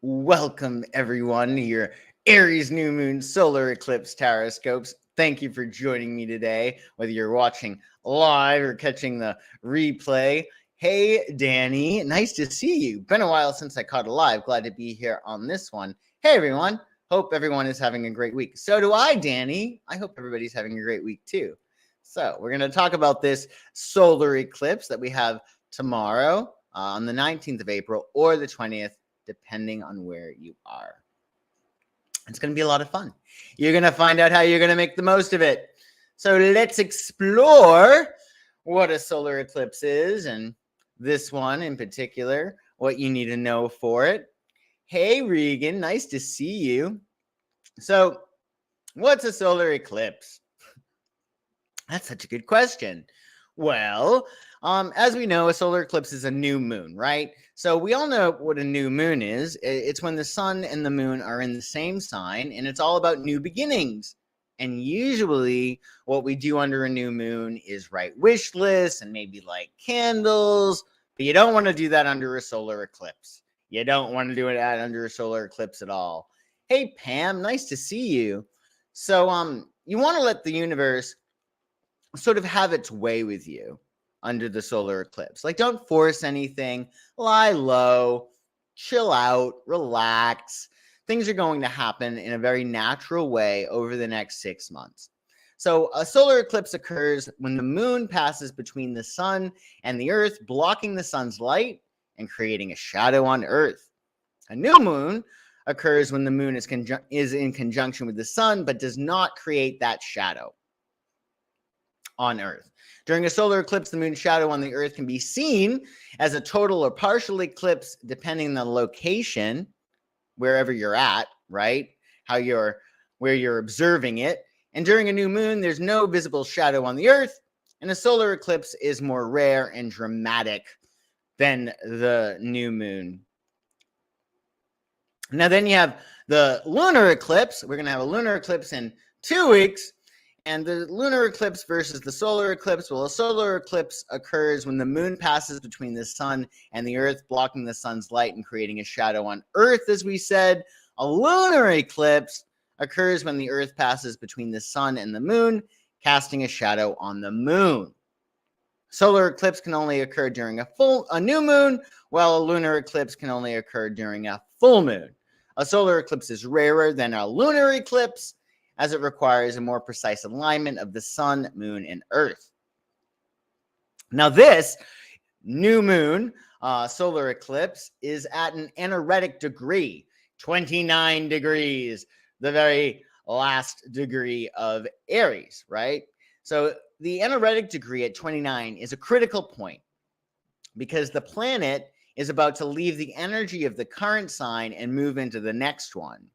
Welcome, everyone, to your Aries new moon solar eclipse tarotscopes. Thank you for joining me today, whether you're watching live or catching the replay. Hey, Danny, nice to see you. Been a while since I caught a live. Glad to be here on this one. Hey, everyone. Hope everyone is having a great week. So do I, Danny. I hope everybody's having a great week, too. So we're going to talk about this solar eclipse that we have tomorrow on the 19th of April or the 20th, depending on where you are. It's going to be a lot of fun. You're going to find out how you're going to make the most of it. So let's explore what a solar eclipse is, and this one in particular, what you need to know for it. Hey, Regan, nice to see you. So what's a solar eclipse? That's such a good question. Well, as we know, a solar eclipse is a new moon, right? So we all know what a new moon is. It's when the sun and the moon are in the same sign, and it's all about new beginnings. And usually what we do under a new moon is write wish lists and maybe light candles, but you don't want to do that under a solar eclipse. You don't want to do it under a solar eclipse at all. Hey, Pam, nice to see you. So you want to let the universe sort of have its way with you under the solar eclipse. Like, don't force anything, lie low, chill out, relax. Things are going to happen in a very natural way over the next 6 months. So a solar eclipse occurs when the moon passes between the sun and the earth, blocking the sun's light and creating a shadow on earth. A new moon occurs when the moon is in conjunction with the sun, but does not create that shadow on Earth. During a solar eclipse, the moon's shadow on the Earth can be seen as a total or partial eclipse, depending on the location, wherever you're at, right? Where you're observing it. And during a new moon, there's no visible shadow on the Earth, and a solar eclipse is more rare and dramatic than the new moon. Now, then you have the lunar eclipse. We're going to have a lunar eclipse in 2 weeks. And the lunar eclipse versus the solar eclipse. Well, a solar eclipse occurs when the moon passes between the sun and the earth, blocking the sun's light and creating a shadow on earth, as we said. A lunar eclipse occurs when the earth passes between the sun and the moon, casting a shadow on the moon. Solar eclipse can only occur during a new moon, while a lunar eclipse can only occur during a full moon. A solar eclipse is rarer than a lunar eclipse, as it requires a more precise alignment of the sun, moon, and earth. Now, this new moon solar eclipse is at an anaretic degree, 29 degrees, the very last degree of Aries, right? So the anaretic degree at 29 is a critical point because the planet is about to leave the energy of the current sign and move into the next one.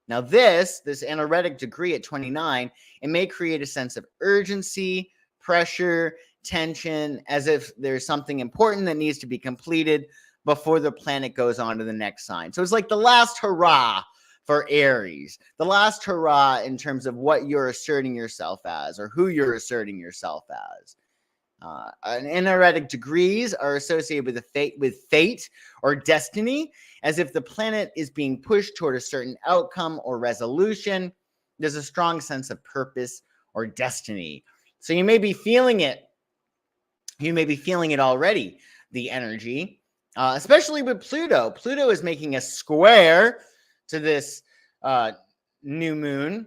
Now, this anaretic degree at 29, it may create a sense of urgency, pressure, tension, as if there's something important that needs to be completed before the planet goes on to the next sign. So it's like the last hurrah for Aries, the last hurrah in terms of what you're asserting yourself as or who you're asserting yourself as. Anaretic degrees are associated with fate or destiny, as if the planet is being pushed toward a certain outcome or resolution. There's a strong sense of purpose or destiny. So you may be feeling it. You may be feeling it already, the energy, especially with Pluto. Pluto is making a square to this new moon.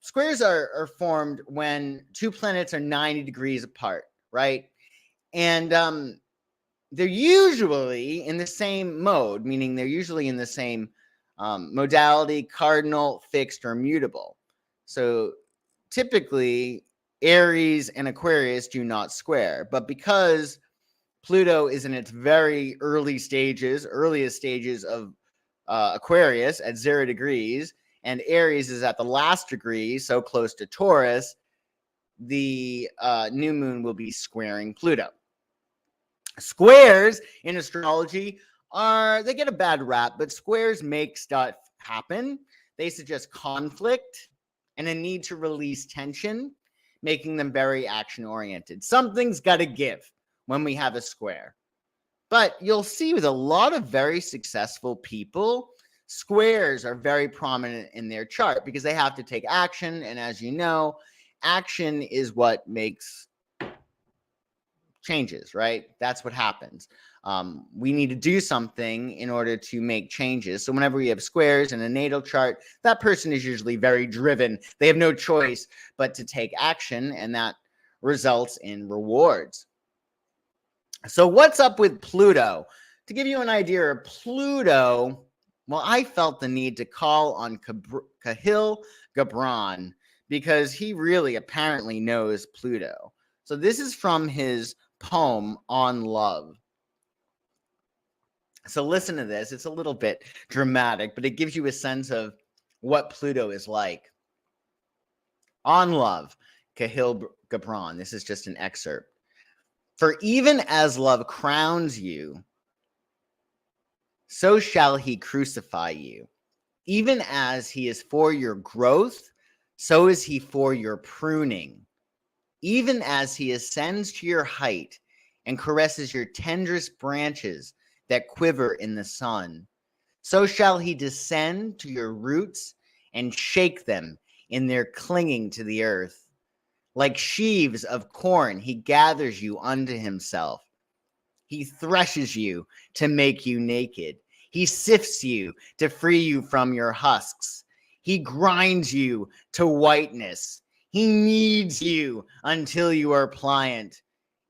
Squares are formed when two planets are 90 degrees apart, right? And they're usually in the same mode, meaning they're usually in the same modality, cardinal, fixed, or mutable. So typically, Aries and Aquarius do not square. But because Pluto is in its very earliest stages of Aquarius at 0 degrees, and Aries is at the last degree, so close to Taurus, the new moon will be squaring Pluto. Squares in astrology they get a bad rap, but squares make stuff happen. They suggest conflict and a need to release tension, making them very action-oriented. Something's got to give when we have a square. But you'll see with a lot of very successful people, squares are very prominent in their chart because they have to take action. And as you know, action is what makes changes, right? That's what happens. We need to do something in order to make changes. So whenever we have squares in a natal chart, that person is usually very driven. They have no choice but to take action, and that results in rewards. So what's up with Pluto? To give you an idea of Pluto, well, I felt the need to call on 𝐑𝐞𝐿 because he really apparently knows Pluto. So this is from his poem On Love. So listen to this. It's a little bit dramatic, but it gives you a sense of what Pluto is like. On Love, 𝐑𝐞𝐿. This is just an excerpt. For even as love crowns you, so shall he crucify you. Even as he is for your growth, so is he for your pruning. Even as he ascends to your height and caresses your tenderest branches that quiver in the sun, so shall he descend to your roots and shake them in their clinging to the earth. Like sheaves of corn, he gathers you unto himself. He threshes you to make you naked. He sifts you to free you from your husks. He grinds you to whiteness. He kneads you until you are pliant.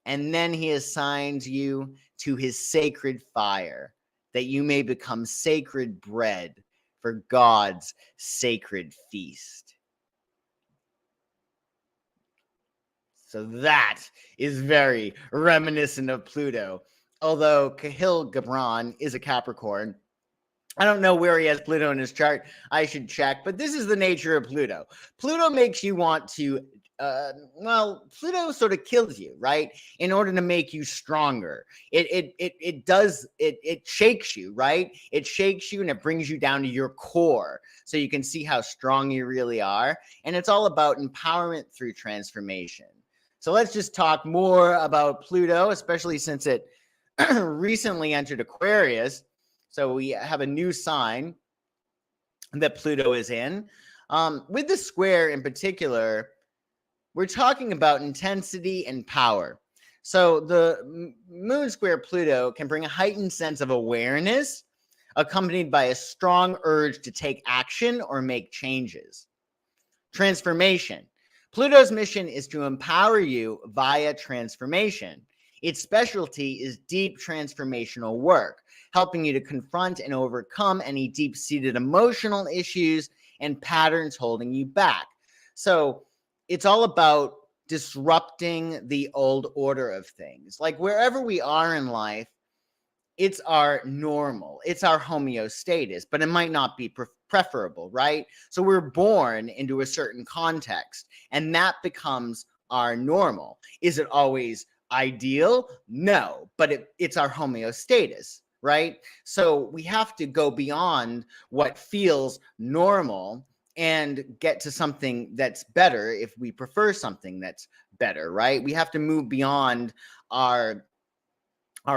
And then he assigns you to his sacred fire, that you may become sacred bread for God's sacred feast. So that is very reminiscent of Pluto. Although 𝐑𝐞𝐿 is a Capricorn. I don't know where he has Pluto in his chart. I should check. But this is the nature of Pluto. Pluto makes you want to, Pluto sort of kills you, right? In order to make you stronger. It shakes you, right? It shakes you and it brings you down to your core so you can see how strong you really are. And it's all about empowerment through transformation. So let's just talk more about Pluto, especially since it recently entered Aquarius. So we have a new sign that Pluto is in. With the square in particular, we're talking about intensity and power. So the moon square Pluto can bring a heightened sense of awareness, accompanied by a strong urge to take action or make changes. Transformation. Pluto's mission is to empower you via transformation. Its specialty is deep transformational work, helping you to confront and overcome any deep-seated emotional issues and patterns holding you back. So it's all about disrupting the old order of things. Like wherever we are in life, it's our normal, it's our homeostasis, but it might not be preferable, right? So we're born into a certain context, and that becomes our normal. Is it always ideal? No, but it's our homeostasis, right? So we have to go beyond what feels normal and get to something that's better if we prefer something that's better, right? We have to move beyond our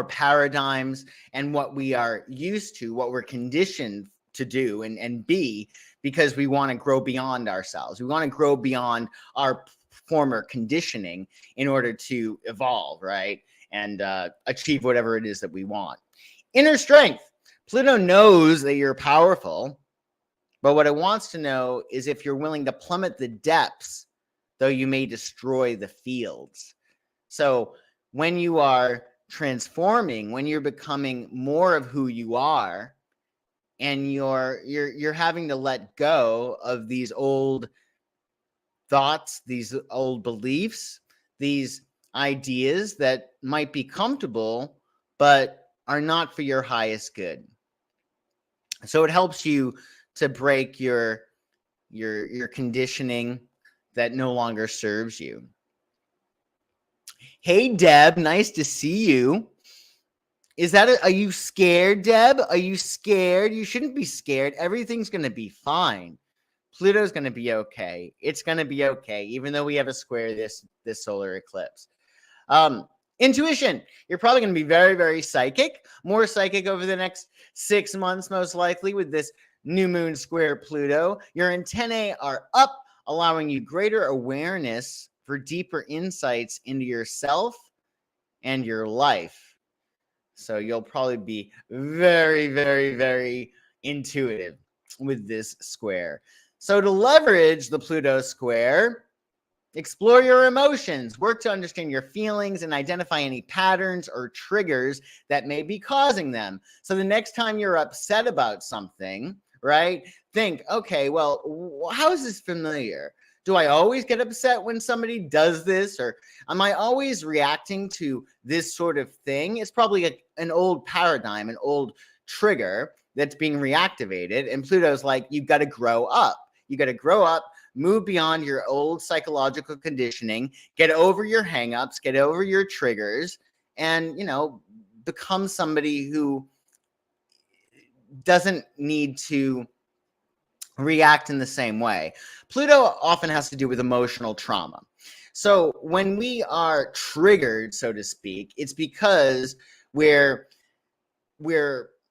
paradigms and what we are used to, what we're conditioned to do and be, because we want to grow beyond ourselves. We want to grow beyond our former conditioning in order to evolve, right? And achieve whatever it is that we want. Inner strength. Pluto knows that you're powerful, but what it wants to know is if you're willing to plummet the depths, though you may destroy the fields. So when you are transforming, when you're becoming more of who you are, and you're having to let go of these old thoughts, these old beliefs, these ideas that might be comfortable but are not for your highest good. So it helps you to break your conditioning that no longer serves you. Hey, Deb, nice to see you. Are you scared, Deb? Are you scared? You shouldn't be scared. Everything's going to be fine. Pluto's going to be okay. It's going to be okay, even though we have a square this solar eclipse. Intuition. You're probably going to be very, very psychic, more psychic over the next 6 months, most likely, with this new moon square Pluto. Your antennae are up, allowing you greater awareness for deeper insights into yourself and your life. So you'll probably be very, very, very intuitive with this square. So to leverage the Pluto square, explore your emotions, work to understand your feelings, and identify any patterns or triggers that may be causing them. So the next time you're upset about something, right, think, okay, well, how is this familiar? Do I always get upset when somebody does this? Or am I always reacting to this sort of thing? It's probably an old paradigm, an old trigger that's being reactivated. And Pluto's like, you've got to grow up. You got to grow up, move beyond your old psychological conditioning, get over your hangups, get over your triggers, and, become somebody who doesn't need to react in the same way. Pluto often has to do with emotional trauma. So when we are triggered, so to speak, it's because we're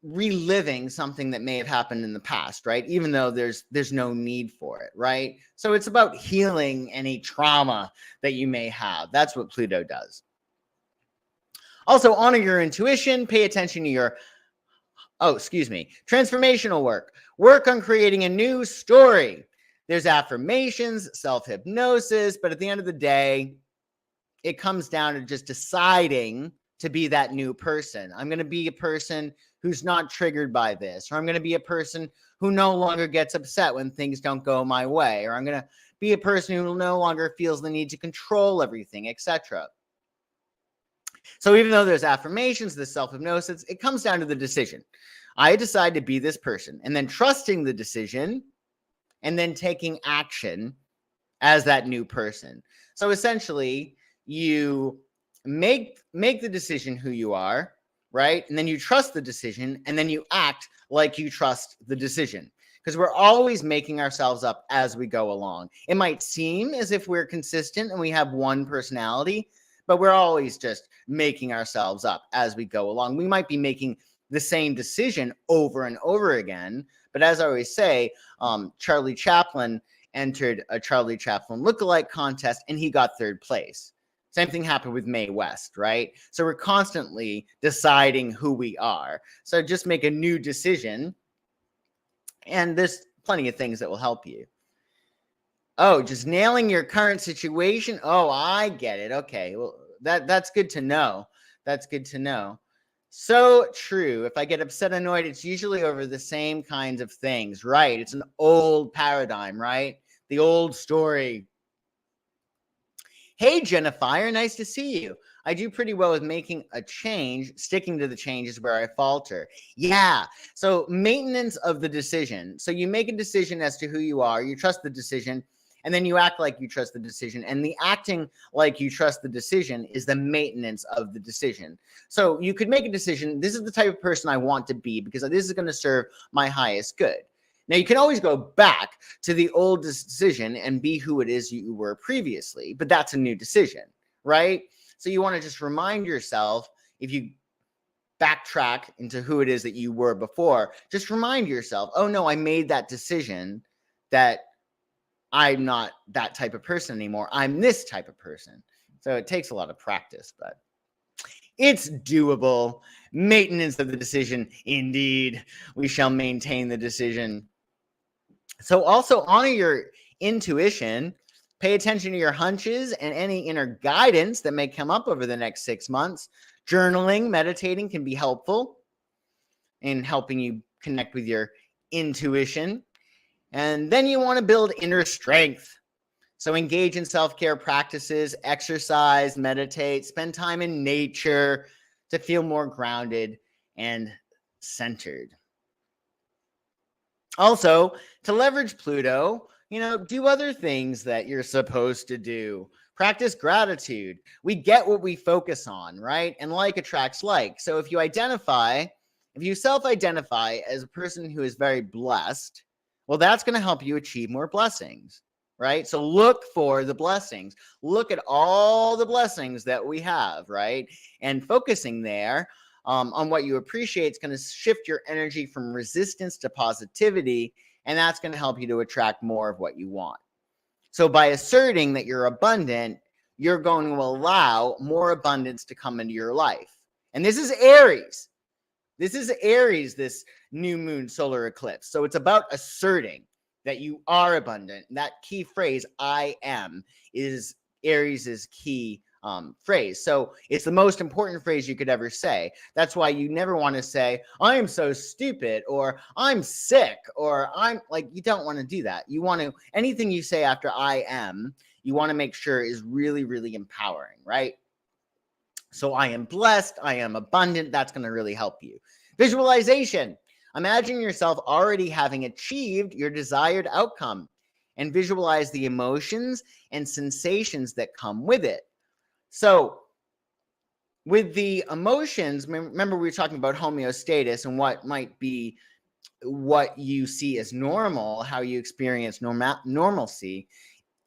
reliving something that may have happened in the past, right? Even though there's no need for it, right? So it's about healing any trauma that you may have. That's what Pluto does. Also, honor your intuition, pay attention to your transformational work. Work on creating a new story. There's affirmations, self-hypnosis, but at the end of the day, it comes down to just deciding to be that new person. I'm going to be a person who's not triggered by this, or I'm going to be a person who no longer gets upset when things don't go my way, or I'm going to be a person who no longer feels the need to control everything, etc. So even though there's affirmations, there's self-hypnosis, it comes down to the decision. I decide to be this person, and then trusting the decision, and then taking action as that new person. So essentially, you make the decision who you are, right? And then you trust the decision, and then you act like you trust the decision. Because we're always making ourselves up as we go along. It might seem as if we're consistent and we have one personality, but we're always just making ourselves up as we go along. We might be making the same decision over and over again. But as I always say, Charlie Chaplin entered a Charlie Chaplin lookalike contest and he got third place. Same thing happened with Mae West, right? So we're constantly deciding who we are. So just make a new decision, and there's plenty of things that will help you. Oh, just nailing your current situation? Oh, I get it. Okay, well, that's good to know. That's good to know. So true. If I get upset, annoyed, it's usually over the same kinds of things, right? It's an old paradigm, right? The old story. Hey, Jennifer, nice to see you. I do pretty well with making a change. Sticking to the change is where I falter. Yeah. So maintenance of the decision. So you make a decision as to who you are. You trust the decision. And then you act like you trust the decision. And the acting like you trust the decision is the maintenance of the decision. So you could make a decision. This is the type of person I want to be because this is going to serve my highest good. Now, you can always go back to the old decision and be who it is you were previously, but that's a new decision, right? So you want to just remind yourself, if you backtrack into who it is that you were before, just remind yourself, oh no, I made that decision that I'm not that type of person anymore. I'm this type of person. So it takes a lot of practice, but it's doable. Maintenance of the decision. Indeed, we shall maintain the decision. So also honor your intuition. Pay attention to your hunches and any inner guidance that may come up over the next 6 months. Journaling, meditating can be helpful in helping you connect with your intuition. And then you want to build inner strength. So engage in self-care practices, exercise, meditate, spend time in nature to feel more grounded and centered. Also, to leverage Pluto, do other things that you're supposed to do. Practice gratitude. We get what we focus on, right? And like attracts like. So if you self-identify as a person who is very blessed, well, that's going to help you achieve more blessings, right? So look for the blessings. Look at all the blessings that we have, right? And focusing there on what you appreciate is going to shift your energy from resistance to positivity, and that's going to help you to attract more of what you want. So by asserting that you're abundant, you're going to allow more abundance to come into your life. And this is Aries. This is Aries, this new moon solar eclipse. So it's about asserting that you are abundant. And that key phrase, I am, is Aries's key phrase. So it's the most important phrase you could ever say. That's why you never want to say, I am so stupid, or I'm sick, or I'm like, you don't want to do that. You want to, anything you say after I am, you want to make sure is really, really empowering, right? So I am blessed, I am abundant. That's going to really help you. Visualization. Imagine yourself already having achieved your desired outcome, and visualize the emotions and sensations that come with it. So with the emotions, remember we were talking about homeostasis and what might be what you see as normal, how you experience normalcy.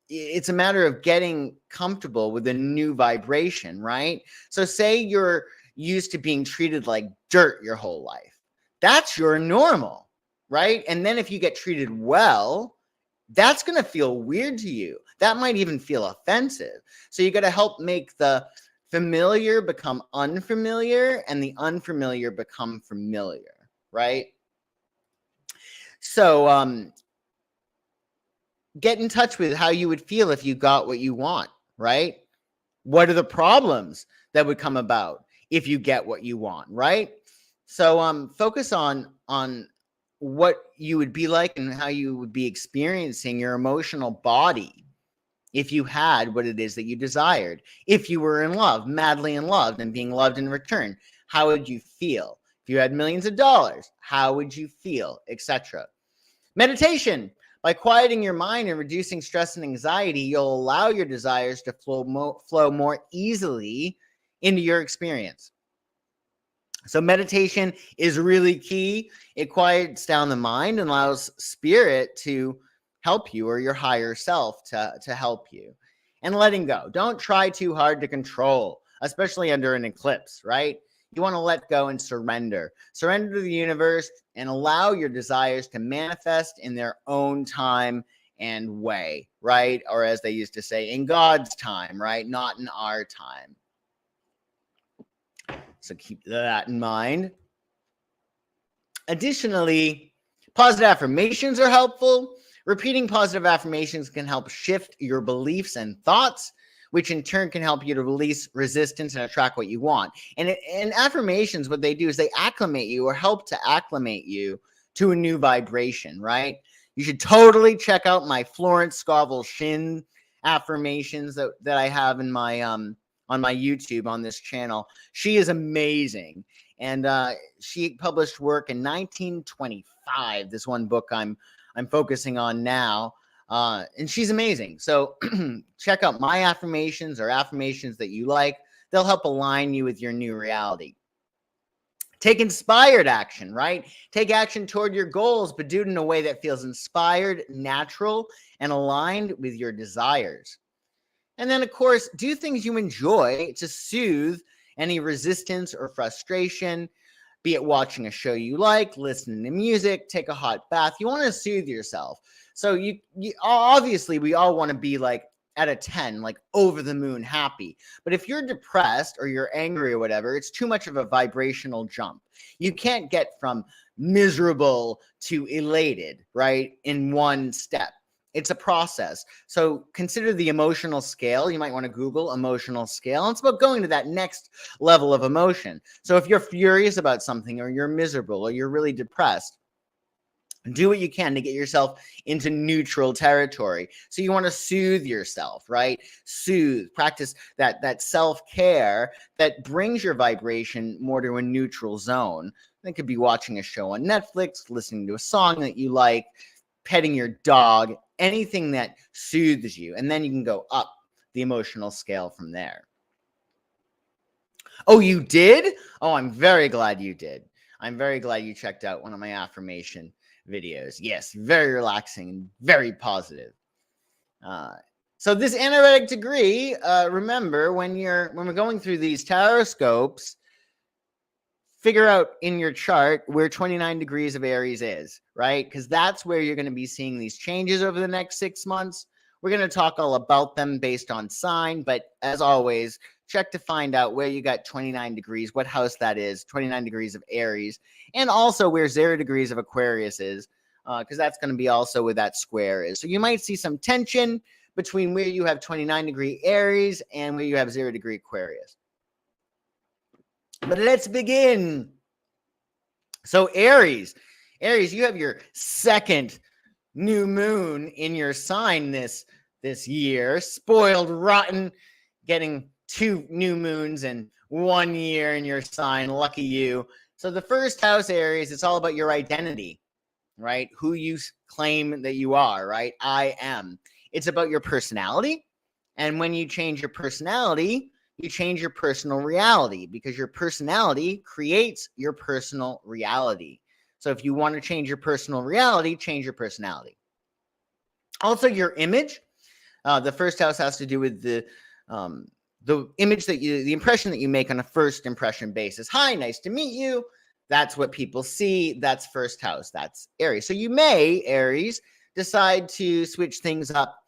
It's a matter of getting comfortable with a new vibration, right? So say you're used to being treated like dirt your whole life. That's your normal, right? And then if you get treated well, that's going to feel weird to you. That might even feel offensive. So you got to help make the familiar become unfamiliar and the unfamiliar become familiar, right? So get in touch with how you would feel if you got what you want, right? What are the problems that would come about if you get what you want, right? So focus on what you would be like and how you would be experiencing your emotional body if you had what it is that you desired. If you were in love, madly in love, and being loved in return, how would you feel? If you had millions of dollars, how would you feel, etc. Meditation. By quieting your mind and reducing stress and anxiety, you'll allow your desires to flow more easily into your experience. So meditation is really key. It quiets down the mind and allows spirit to help you, or your higher self to help you. And letting go. Don't try too hard to control, especially under an eclipse, right? You want to let go and surrender. Surrender to the universe and allow your desires to manifest in their own time and way, right? Or as they used to say, in God's time, right? Not in our time. So keep that in mind. Additionally, positive affirmations are helpful. Repeating positive affirmations can help shift your beliefs and thoughts, which in turn can help you to release resistance and attract what you want. And affirmations, what they do is they acclimate you, or help to acclimate you to a new vibration, right? You should totally check out my Florence, Scovel, Shinn affirmations that I have in my on my YouTube on this channel. She is amazing. And she published work in 1925. This one book I'm focusing on now. And she's amazing. So check out my affirmations or affirmations that you like. They'll help align you with your new reality. Take inspired action, right? Take action toward your goals, but do it in a way that feels inspired, natural, and aligned with your desires. And then, of course, do things you enjoy to soothe any resistance or frustration, be it watching a show you like, listening to music, take a hot bath. You want to soothe yourself. So you obviously, we all want to be like at a 10, like over the moon happy. But if you're depressed or you're angry or whatever, it's too much of a vibrational jump. You can't get from miserable to elated, right, in one step. It's a process. So consider the emotional scale. You might want to Google emotional scale. It's about going to that next level of emotion. So if you're furious about something, or you're miserable, or you're really depressed, do what you can to get yourself into neutral territory. So you want to soothe yourself, right? Soothe, practice that self-care that brings your vibration more to a neutral zone. That could be watching a show on Netflix, listening to a song that you like, petting your dog, anything that soothes you. And then you can go up the emotional scale from there. Oh, you did? Oh, I'm very glad you did. I'm very glad you checked out one of my affirmation videos. Yes, very relaxing and very positive. So this energetic degree, remember when we're going through these tarotscopes, figure out in your chart where 29 degrees of Aries is, right? Because that's where you're going to be seeing these changes over the next 6 months. We're going to talk all about them based on sign, but as always, check to find out where you got 29 degrees, what house that is, 29 degrees of Aries, and also where 0 degrees of Aquarius is, because that's going to be also where that square is. So you might see some tension between where you have 29 degree Aries and where you have 0 degree Aquarius. But let's begin. So Aries, you have your second new moon in your sign this year. Spoiled, rotten, getting 2 new moons in 1 year in your sign. Lucky you. So the first house, Aries, it's all about your identity, right? Who you claim that you are, right? I am. It's about your personality. And when you change your personality, you change your personal reality, because your personality creates your personal reality. So if you want to change your personal reality, change your personality. Also, your image. The first house has to do with the image the impression that you make on a first impression basis. Hi, nice to meet you. That's what people see. That's first house. That's Aries. So you may, Aries, decide to switch things up,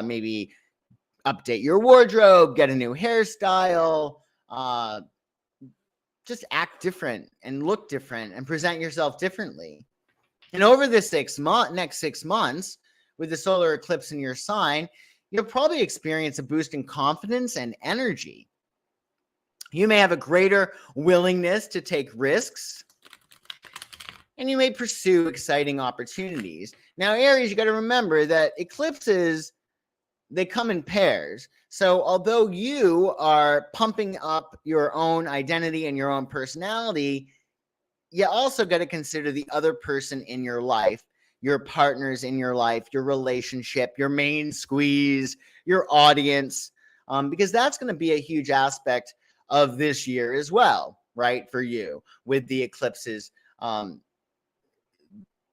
maybe update your wardrobe, get a new hairstyle, just act different and look different and present yourself differently. And over this next 6 months, with the solar eclipse in your sign, you'll probably experience a boost in confidence and energy. You may have a greater willingness to take risks, and you may pursue exciting opportunities. Now, Aries, you got to remember that eclipses, they come in pairs. So although you are pumping up your own identity and your own personality, you also got to consider the other person in your life, your partners in your life, your relationship, your main squeeze, your audience, because that's going to be a huge aspect of this year as well, right? For you, with the eclipses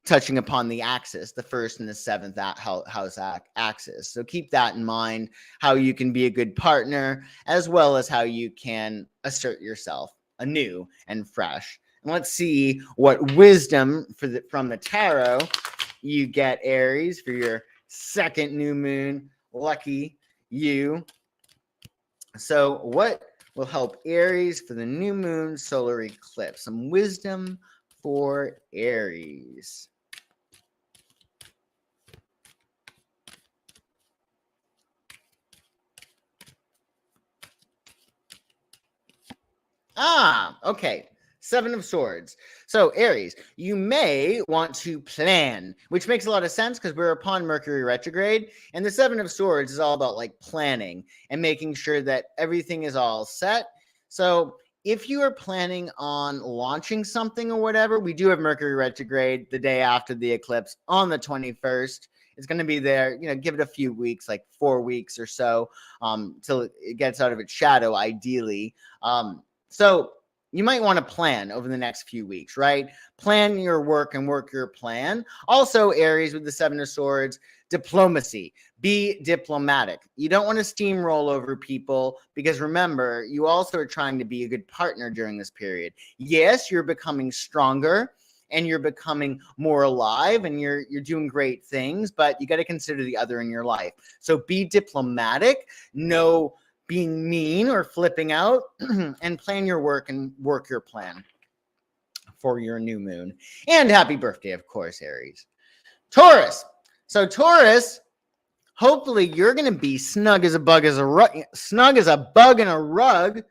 touching upon the axis, the first and the seventh house axis. So keep that in mind, how you can be a good partner, as well as how you can assert yourself anew and fresh. And let's see what wisdom from the tarot you get, Aries, for your second new moon. Lucky you. So what will help Aries for the new moon solar eclipse? Some wisdom for Aries. Okay. 7 of Swords. So, Aries, you may want to plan, which makes a lot of sense because we're upon Mercury retrograde. And the 7 of Swords is all about like planning and making sure that everything is all set. So, if you are planning on launching something or whatever, we do have Mercury retrograde the day after the eclipse on the 21st. It's going to be there, give it a few weeks, like 4 weeks or so, till it gets out of its shadow, ideally. So you might want to plan over the next few weeks, right? Plan your work and work your plan. Also, Aries, with the 7 of Swords, diplomacy. Be diplomatic. You don't want to steamroll over people, because remember, you also are trying to be a good partner during this period. Yes, you're becoming stronger and you're becoming more alive and you're doing great things, but you got to consider the other in your life. So be diplomatic. No being mean or flipping out, and plan your work and work your plan for your new moon. And happy birthday, of course, Aries. Taurus. So Taurus, hopefully you're going to be snug as a bug in a rug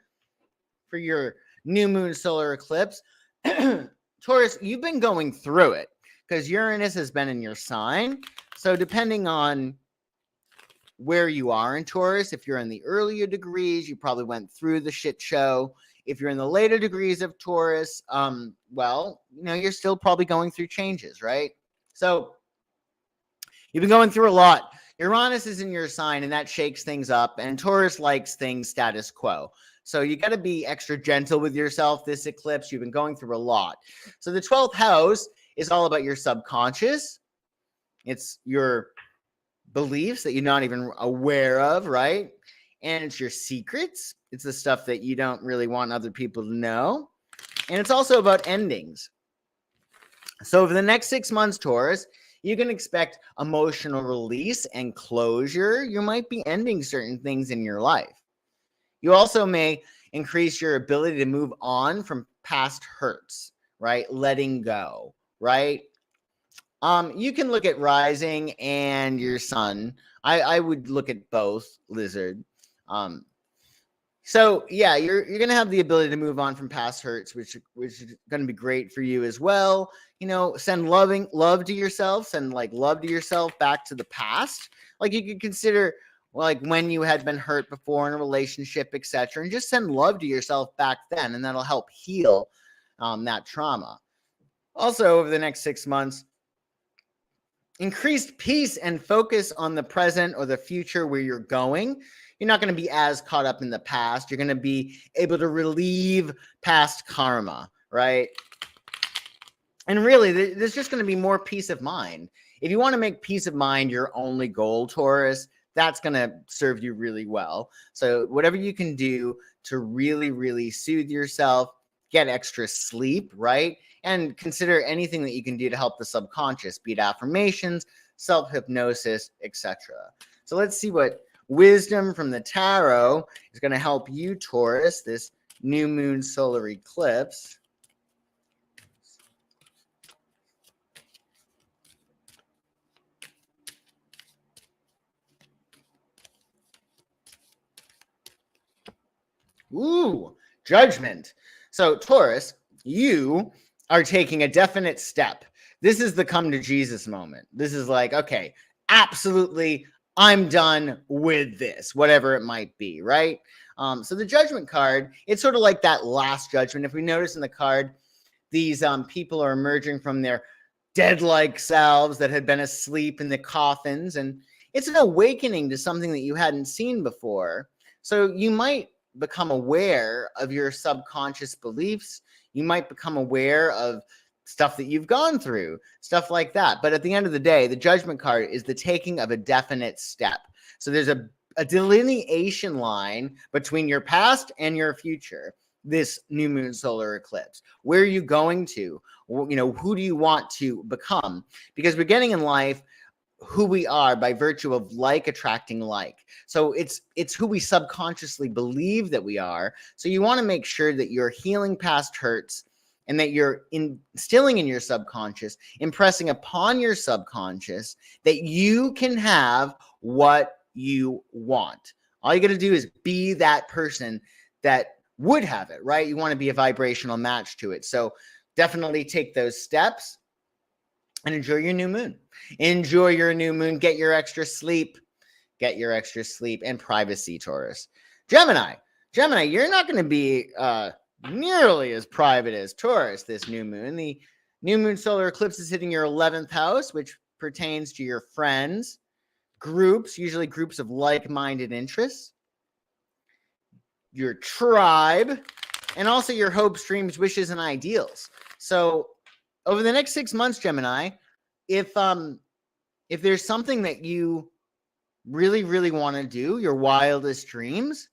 for your new moon solar eclipse. Taurus, you've been going through it because Uranus has been in your sign. So depending on where you are in Taurus, if you're in the earlier degrees, you probably went through the shit show. If you're in the later degrees of Taurus, you're still probably going through changes, right? So you've been going through a lot. Uranus is in your sign, and that shakes things up, and Taurus likes things status quo. So you got to be extra gentle with yourself this eclipse. You've been going through a lot. So the 12th house is all about your subconscious. It's your beliefs that you're not even aware of, right? And it's your secrets. It's the stuff that you don't really want other people to know. And it's also about endings. So over the next 6 months, Taurus, you can expect emotional release and closure. You might be ending certain things in your life. You also may increase your ability to move on from past hurts, right? Letting go, right? You can look at rising and your sun. I would look at both, lizard. So yeah, you're gonna have the ability to move on from past hurts, which is gonna be great for you as well. You know, send love to yourself, send like love to yourself back to the past. Like you could consider like when you had been hurt before in a relationship, etc., and just send love to yourself back then, and that'll help heal that trauma. Also, over the next 6 months, increased peace and focus on the present or the future where you're going. You're not going to be as caught up in the past. You're going to be able to relieve past karma, right? And really, there's just going to be more peace of mind. If you want to make peace of mind your only goal, Taurus, that's going to serve you really well. So whatever you can do to really, really soothe yourself, get extra sleep, right? And consider anything that you can do to help the subconscious, be it affirmations, self-hypnosis, etc. So let's see what wisdom from the tarot is going to help you, Taurus, this new moon solar eclipse. Ooh, judgment. So Taurus, you are taking a definite step. This is the come to Jesus moment. This is like, okay, absolutely, I'm done with this, whatever it might be, right? So the judgment card, it's sort of like that last judgment. If we notice in the card, these people are emerging from their dead-like selves that had been asleep in the coffins, and it's an awakening to something that you hadn't seen before. So you might become aware of your subconscious beliefs. You might become aware of stuff that you've gone through, stuff like that. But at the end of the day, the judgment card is the taking of a definite step. So there's a delineation line between your past and your future. This new moon solar eclipse. Where are you going to? You know, who do you want to become? Because we're getting in life who we are by virtue of like attracting like. So it's who we subconsciously believe that we are. So you want to make sure that you're healing past hurts and that you're instilling in your subconscious, impressing upon your subconscious that you can have what you want. All you got to do is be that person that would have it, right? You want to be a vibrational match to it. So definitely take those steps and enjoy your new moon. Enjoy your new moon. Get your extra sleep. Get your extra sleep and privacy, Taurus. Gemini, you're not going to be nearly as private as Taurus this new moon. The new moon solar eclipse is hitting your 11th house, which pertains to your friends, groups, usually groups of like-minded interests, your tribe, and also your hopes, dreams, wishes, and ideals. So over the next 6 months, Gemini, if there's something that you really, really want to do, your wildest dreams,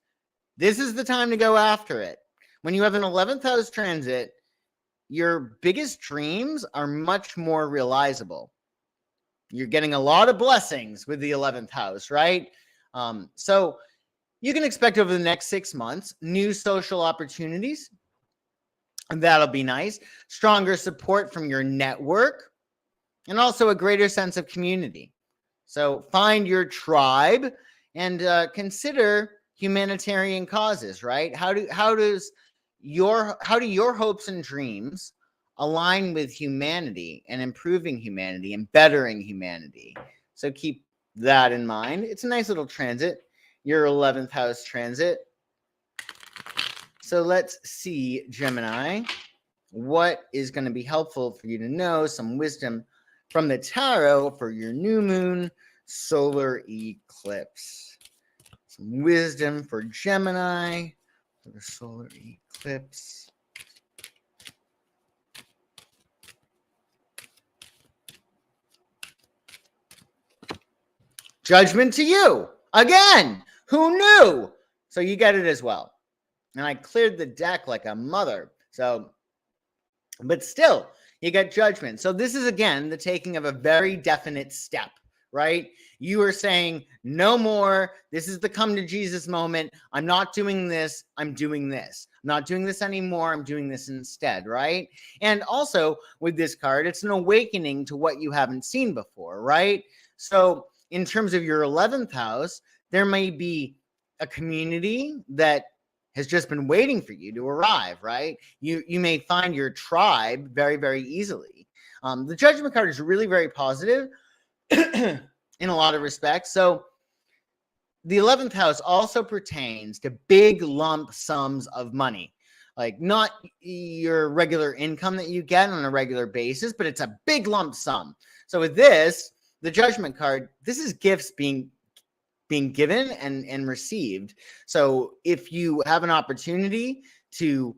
this is the time to go after it. When you have an 11th house transit, your biggest dreams are much more realizable. You're getting a lot of blessings with the 11th house, right? So you can expect over the next 6 months, new social opportunities. And that'll be nice. Stronger support from your network and also a greater sense of community. So find your tribe and consider humanitarian causes, right? How do your hopes and dreams align with humanity and improving humanity and bettering humanity? So keep that in mind. It's a nice little transit, your 11th house transit. So let's see, Gemini, what is going to be helpful for you to know, some wisdom from the tarot for your new moon solar eclipse. Some wisdom for Gemini for the solar eclipse. Judgment to you. Again, who knew? So you get it as well. And I cleared the deck like a mother. So, but still, you get Judgment. So this is, again, the taking of a very definite step, right? You are saying, no more. This is the come to Jesus moment. I'm not doing this. I'm doing this. I'm not doing this anymore. I'm doing this instead, right? And also with this card, it's an awakening to what you haven't seen before, right? So in terms of your 11th house, there may be a community that has just been waiting for you to arrive, right? You may find your tribe very, very easily. The Judgment card is really very positive in a lot of respects. So the 11th house also pertains to big lump sums of money, like not your regular income that you get on a regular basis, but it's a big lump sum. So with this, the Judgment card, this is gifts being given and received. So if you have an opportunity to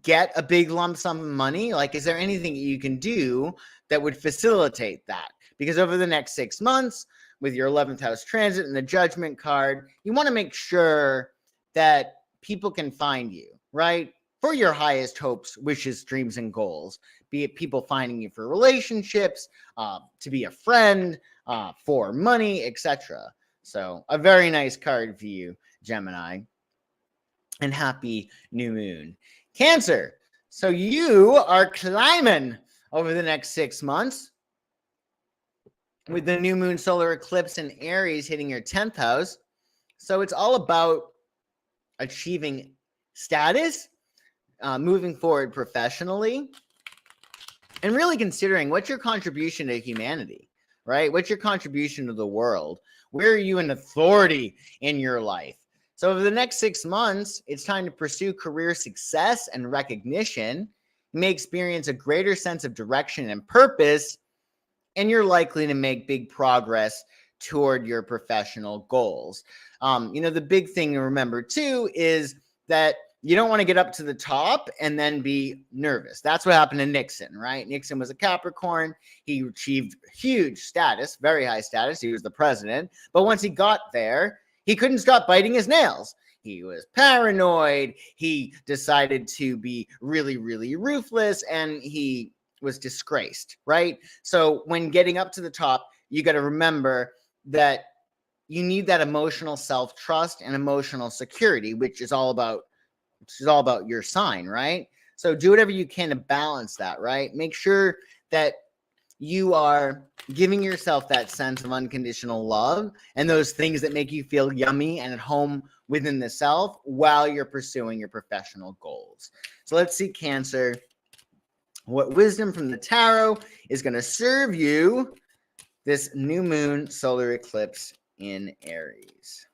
get a big lump sum of money, like, is there anything you can do that would facilitate that? Because over the next 6 months, with your 11th house transit and the Judgment card, you want to make sure that people can find you, right? For your highest hopes, wishes, dreams, and goals, be it people finding you for relationships, to be a friend, for money, etc. So a very nice card for you, Gemini. And happy new moon. Cancer. So you are climbing over the next 6 months with the new moon solar eclipse in Aries hitting your 10th house. So it's all about achieving status, moving forward professionally, and really considering what's your contribution to humanity, right? What's your contribution to the world? Where are you an authority in your life? So over the next 6 months, it's time to pursue career success and recognition. You may experience a greater sense of direction and purpose, and you're likely to make big progress toward your professional goals. The big thing to remember too is that you don't want to get up to the top and then be nervous. That's what happened to Nixon, right? Nixon was a Capricorn. He achieved huge status, very high status. He was the president. But once he got there, he couldn't stop biting his nails. He was paranoid. He decided to be really, really ruthless, and he was disgraced, right? So when getting up to the top, you got to remember that you need that emotional self-trust and emotional security, which is all about your sign, right? So do whatever you can to balance that, right? Make sure that you are giving yourself that sense of unconditional love and those things that make you feel yummy and at home within the self while you're pursuing your professional goals. So let's see, Cancer, what wisdom from the tarot is going to serve you this new moon solar eclipse in Aries.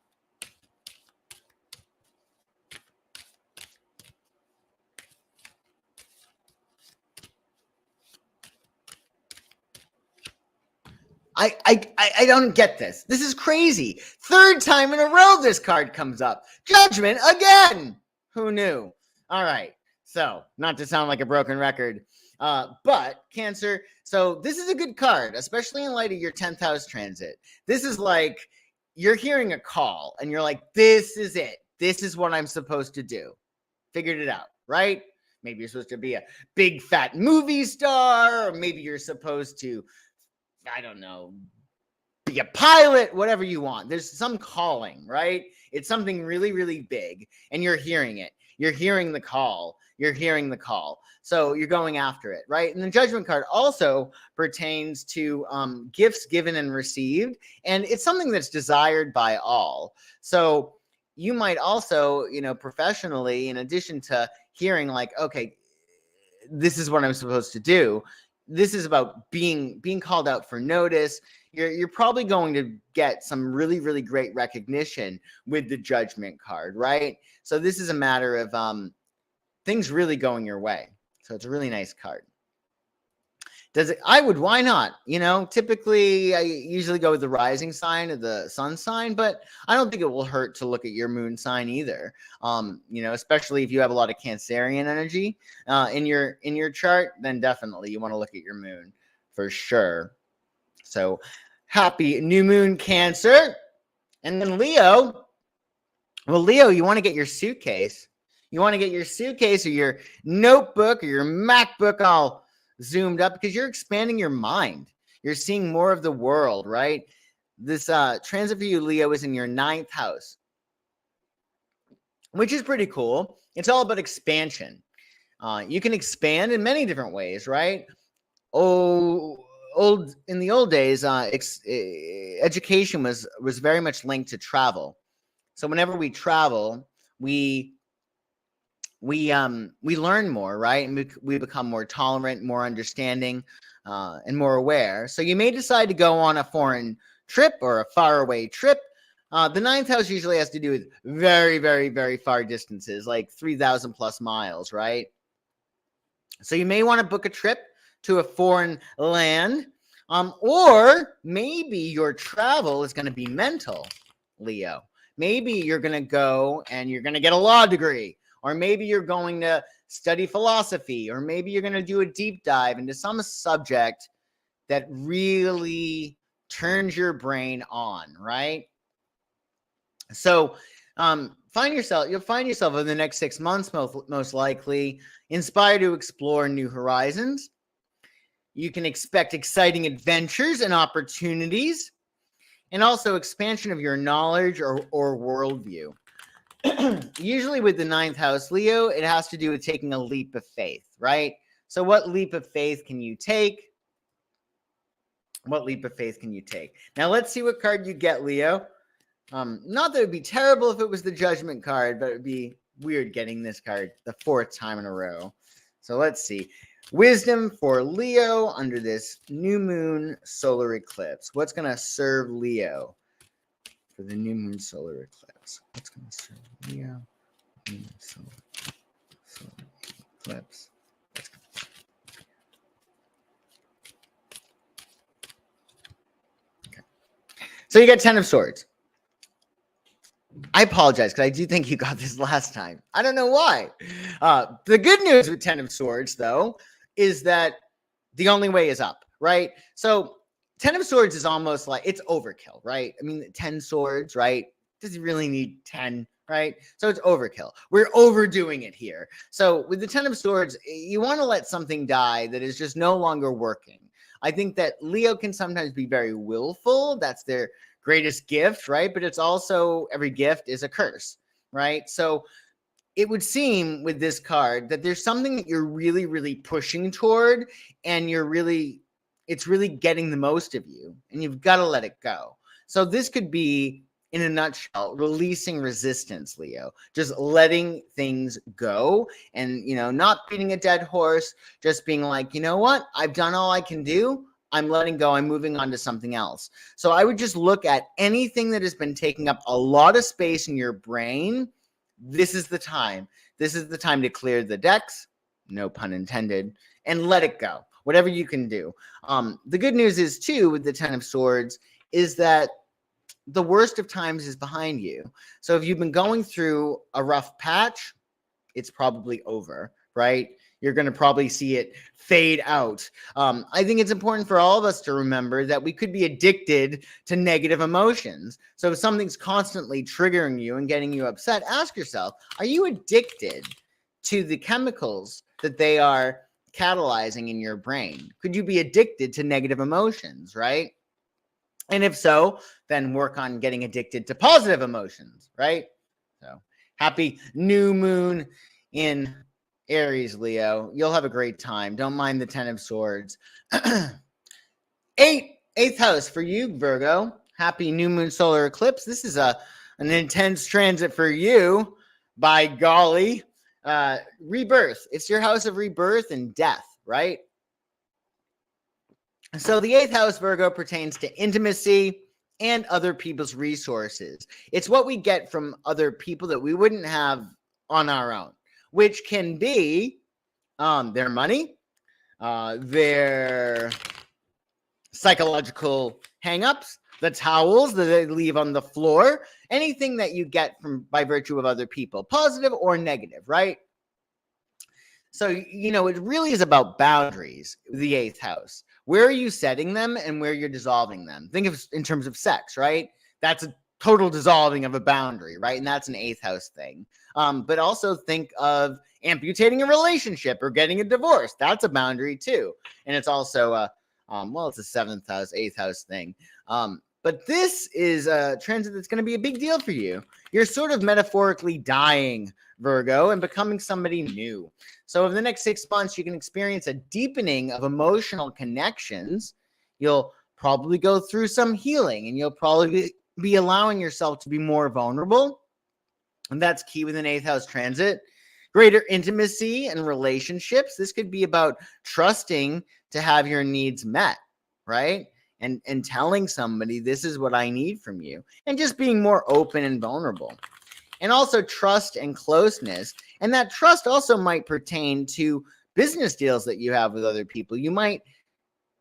I don't get this. This is crazy. 3rd time in a row this card comes up. Judgment again. Who knew? All right. So, not to sound like a broken record, but Cancer, so this is a good card, especially in light of your 10th house transit. This is like you're hearing a call and you're like, this is it. This is what I'm supposed to do. Figured it out, right? Maybe you're supposed to be a big fat movie star, or maybe you're supposed to, I don't know, be a pilot, whatever you want. There's some calling, right? It's something really, really big, and you're hearing it. You're hearing the call. You're hearing the call. So you're going after it, right? And the Judgment card also pertains to gifts given and received, and it's something that's desired by all. So you might also, professionally, in addition to hearing like, okay, this is what I'm supposed to do, this is about being called out for notice. You're probably going to get some really, really great recognition with the Judgment card, right? So this is a matter of things really going your way. So it's a really nice card. Why not? Typically I usually go with the rising sign or the sun sign, but I don't think it will hurt to look at your moon sign either. Especially if you have a lot of Cancerian energy in your chart, then definitely you want to look at your moon for sure. So Happy new moon, Cancer. And then Leo. Well, Leo, you want to get your suitcase. You want to get your suitcase or your notebook or your MacBook all zoomed up because you're expanding your mind. You're seeing more of the world, right? This transit for you, Leo, is in your 9th house, which is pretty cool. It's all about expansion. You can expand in many different ways, right? In the old days, education was very much linked to travel. So whenever we travel, we learn more, right? And we become more tolerant, more understanding, and more aware. So you may decide to go on a foreign trip or a faraway trip. The 9th house usually has to do with very, very, very far distances, like 3,000 plus miles, right? So you may want to book a trip to a foreign land, or maybe your travel is going to be mental, Leo. Maybe you're going to go and you're going to get a law degree, or maybe you're going to study philosophy, or maybe you're going to do a deep dive into some subject that really turns your brain on, right? So you'll find yourself in the next 6 months, most likely, inspired to explore new horizons. You can expect exciting adventures and opportunities, and also expansion of your knowledge or worldview. Usually with the 9th house, Leo, it has to do with taking a leap of faith, right? So what leap of faith can you take? What leap of faith can you take? Now let's see what card you get, Leo. Not that it would be terrible if it was the Judgment card, but it would be weird getting this card the 4th time in a row. So let's see. Wisdom for Leo under this new moon solar eclipse. What's going to serve Leo for the new moon solar eclipse? What's going to serve Leo? Solar eclipse. Okay. So you got 10 of Swords. I apologize because I do think you got this last time. I don't know why. The good news with 10 of Swords, though, is that the only way is up, right? So 10 of Swords is almost like it's overkill, right? I mean, 10 swords, right? Does it really need 10, right? So it's overkill. We're overdoing it here. So with the 10 of Swords, you want to let something die that is just no longer working. I think that Leo can sometimes be very willful. That's their greatest gift, right? But it's also every gift is a curse, right? So it would seem with this card that there's something that you're really, really pushing toward, and it's really getting the most of you, and you've got to let it go. So this could be, in a nutshell, releasing resistance, Leo, just letting things go and, not beating a dead horse, just being like, you know what? I've done all I can do. I'm letting go. I'm moving on to something else. So I would just look at anything that has been taking up a lot of space in your brain. This is the time. This is the time to clear the decks, no pun intended, and let it go. Whatever you can do. The good news is, too, with the 10 of Swords, is that the worst of times is behind you. So if you've been going through a rough patch, it's probably over, right? You're going to probably see it fade out. I think it's important for all of us to remember that we could be addicted to negative emotions. So if something's constantly triggering you and getting you upset, ask yourself, are you addicted to the chemicals that they are catalyzing in your brain? Could you be addicted to negative emotions, right? And if so, then work on getting addicted to positive emotions, right? So happy new moon in Aries, Leo. You'll have a great time. Don't mind the 10 of Swords. 8th house for you, Virgo. Happy new moon solar eclipse. This is an intense transit for you. By golly. Rebirth. It's your house of rebirth and death, right? So the 8th house, Virgo, pertains to intimacy and other people's resources. It's what we get from other people that we wouldn't have on our own, which can be their money, their psychological hangups, the towels that they leave on the floor, anything that you get from by virtue of other people, positive or negative, right? So, it really is about boundaries, the 8th house. where are you setting them and where you're dissolving them. Think of in terms of sex, right? That's a total dissolving of a boundary, right? And that's an 8th house thing. But also think of amputating a relationship or getting a divorce. That's a boundary too. And it's also it's a 7th house, 8th house thing. But this is a transit that's going to be a big deal for you. You're sort of metaphorically dying, Virgo, and becoming somebody new. So over the next 6 months, you can experience a deepening of emotional connections. You'll probably go through some healing, and you'll probably be allowing yourself to be more vulnerable. And that's key with an 8th house transit. Greater intimacy and relationships. This could be about trusting to have your needs met, right? And telling somebody, this is what I need from you. And just being more open and vulnerable. And also trust and closeness. And that trust also might pertain to business deals that you have with other people. You might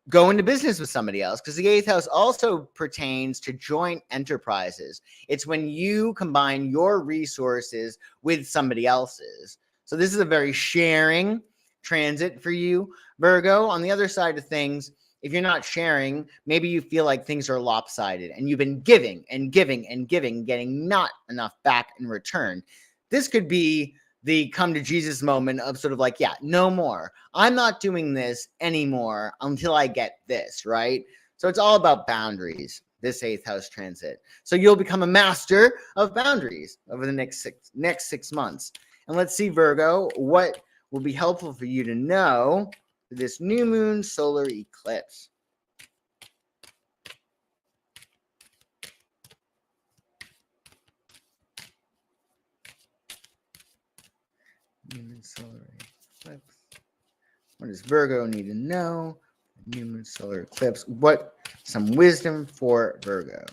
go into business with somebody else, because the 8th house also pertains to joint enterprises. It's when you combine your resources with somebody else's. So this is a very sharing transit for you, Virgo. On the other side of things, if you're not sharing, maybe you feel like things are lopsided and you've been giving and giving and giving, getting not enough back in return. This could be the come to Jesus moment of sort of like, yeah, no more. I'm not doing this anymore until I get this, right? So it's all about boundaries, this 8th house transit. So you'll become a master of boundaries over the next six months. And let's see, Virgo, what will be helpful for you to know for this new moon solar eclipse. New moon solar eclipse. What does Virgo need to know? New moon solar eclipse. What some wisdom for Virgo?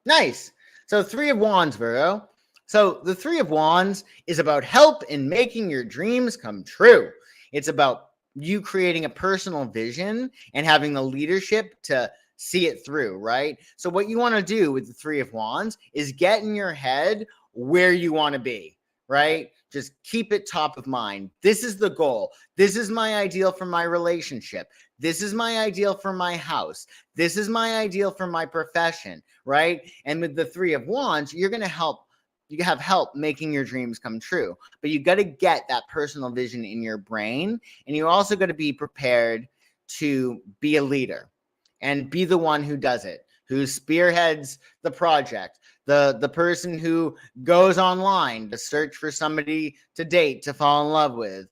Nice. So 3 of Wands, Virgo. So the 3 of Wands is about help in making your dreams come true. It's about you creating a personal vision and having the leadership to see it through, right? So what you want to do with the 3 of Wands is get in your head where you want to be, right? Just keep it top of mind. This is the goal. This is my ideal for my relationship. This is my ideal for my house. This is my ideal for my profession, right? And with the 3 of Wands, you're going to have help making your dreams come true. But you got to get that personal vision in your brain. And you also got to be prepared to be a leader and be the one who does it, who spearheads the project, the person who goes online to search for somebody to date, to fall in love with,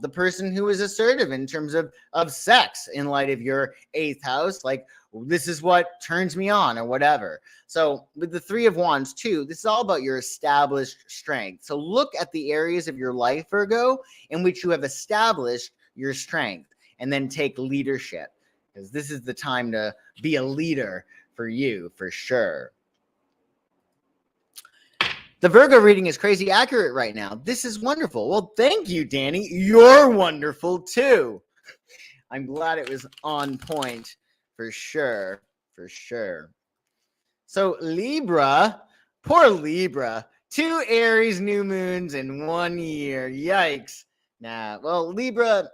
the person who is assertive in terms of sex in light of your 8th house, like this is what turns me on or whatever. So with the 3 of Wands too, this is all about your established strength. So look at the areas of your life, Virgo, in which you have established your strength, and then take leadership, because this is the time to be a leader for you, for sure. The Virgo reading is crazy accurate right now. This is wonderful. Well, thank you, Danny. You're wonderful too. I'm glad it was on point for sure. For sure. So Libra, poor Libra, 2 Aries new moons in 1 year. Yikes. Nah, well, Libra